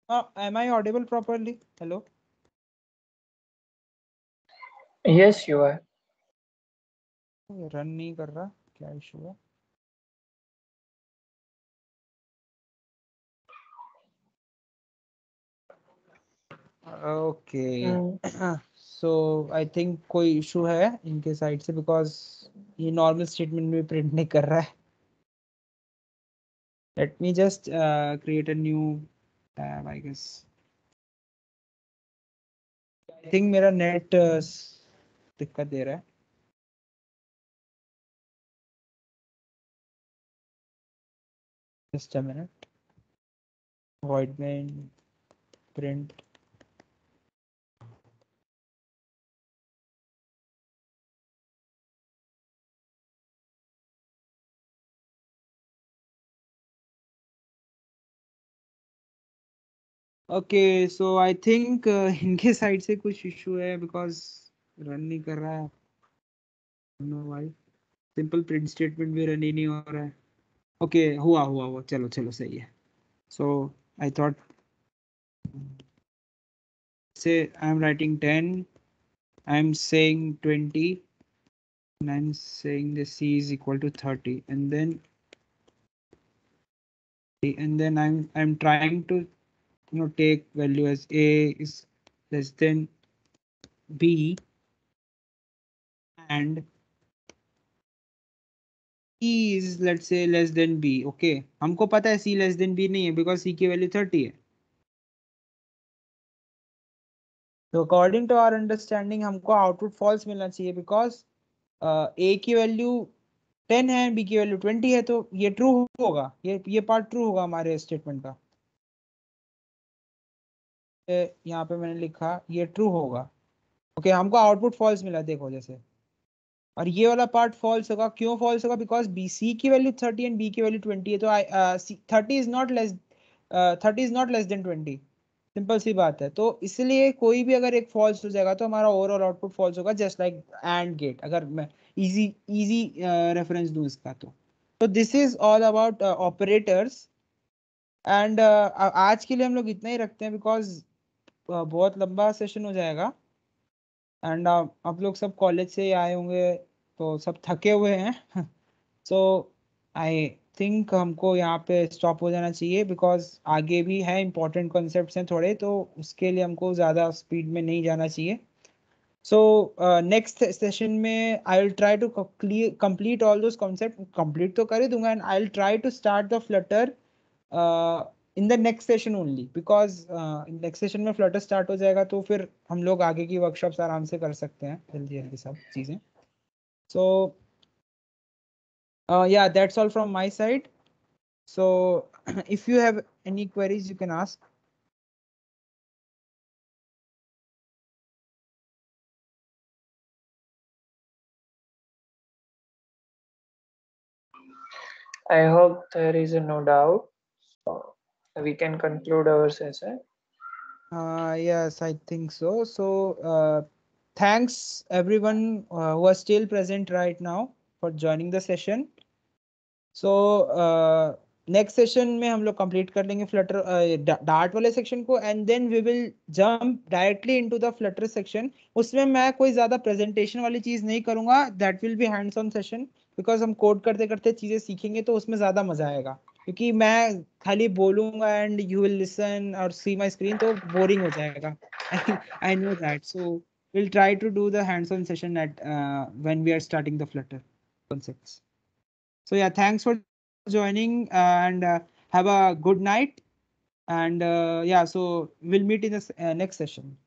Am I audible properly? Hello? Yes, you are. Run नहीं कर रहा, क्या इशू है? ओके, सो आई थिंक कोई इशू है इनके साइड से, बिकॉज ये नॉर्मल स्टेटमेंट में प्रिंट नहीं कर रहा है। Let me just create a new tab, I guess. I think मेरा नेट दिक्कत दे रहा है। Just a minute, void main print okay. So I think इनके साइड से कुछ इशू है, बिकॉज रन नहीं कर रहा है। Know why, simple print statement भी रन ही नहीं हो रहा है। ओके, हुआ हुआ हुआ, चलो चलो, सही है। So I thought, say I'm writing 10, I'm saying 20, and I'm saying the C is equal to 30, and then I'm trying to take value as A is less than B and C is let's say less than B. Okay, हमको पता है C less than B नहीं है because C की value 30 है. तो according to our understanding हमको output false मिलना चाहिए बिकॉज A की वैल्यू 10 है, B की वैल्यू 20 है, तो ये ट्रू होगा, ये पार्ट ट्रू होगा हमारे स्टेटमेंट का. यहाँ पे मैंने लिखा ये ट्रू होगा. ओके, हमको आउटपुट फॉल्स मिला देखो जैसे, और ये वाला पार्ट फॉल्स होगा. क्यों फॉल्स होगा? बिकॉज बी सी की वैल्यू 30 एंड बी की वैल्यू 20 है, तो 30 is not less 30 is not less than 20. Simple सी बात है. तो इसलिए कोई भी अगर एक फॉल्स हो जाएगा तो हमारा ओवरऑल आउटपुट फॉल्स होगा, जस्ट लाइक एंड गेट. अगर मैं इजी रेफरेंस दूं इसका तो this is all about operators. And आज के लिए हम लोग इतना ही रखते हैं बिकॉज बहुत लंबा सेशन हो जाएगा. एंड आप लोग सब कॉलेज से आए होंगे तो सब थके हुए हैं. सो आई थिंक हमको यहाँ पे स्टॉप हो जाना चाहिए बिकॉज आगे भी है इंपॉर्टेंट कॉन्सेप्ट्स हैं थोड़े, तो उसके लिए हमको ज़्यादा स्पीड में नहीं जाना चाहिए. सो नेक्स्ट सेशन में I will try to complete all those concept. Complete तो कर ही दूंगा, and I will try to start the flutter in the next session only because next session में फ्लटर स्टार्ट हो जाएगा तो फिर हम लोग आगे की वर्कशॉप्स आराम से कर सकते हैं जल्दी जल्दी सब चीज़ें. सो yeah, that's all from my side. So if you have any queries you can ask. I hope there is no doubt. So we can conclude our session. Yes, I think so. So thanks everyone who are still present right now for joining the session. So next session में हम लोग complete कर लेंगे flutter dart वाले section को, and then we will jump directly into the flutter section. उसमें मैं कोई ज्यादा प्रेजेंटेशन वाली चीज नहीं करूंगा. That will be hands on session because हम कोड करते करते चीजें सीखेंगे तो उसमें ज्यादा मजा आएगा. क्योंकि मैं खाली बोलूंगा एंड यू विल लिसन और सी माय स्क्रीन तो बोरिंग हो जाएगा. I know that. So we'll try to do the hands-on session at when we are starting the Flutter concepts. So yeah, thanks for joining and have a good night. And yeah, so we'll meet in the next session.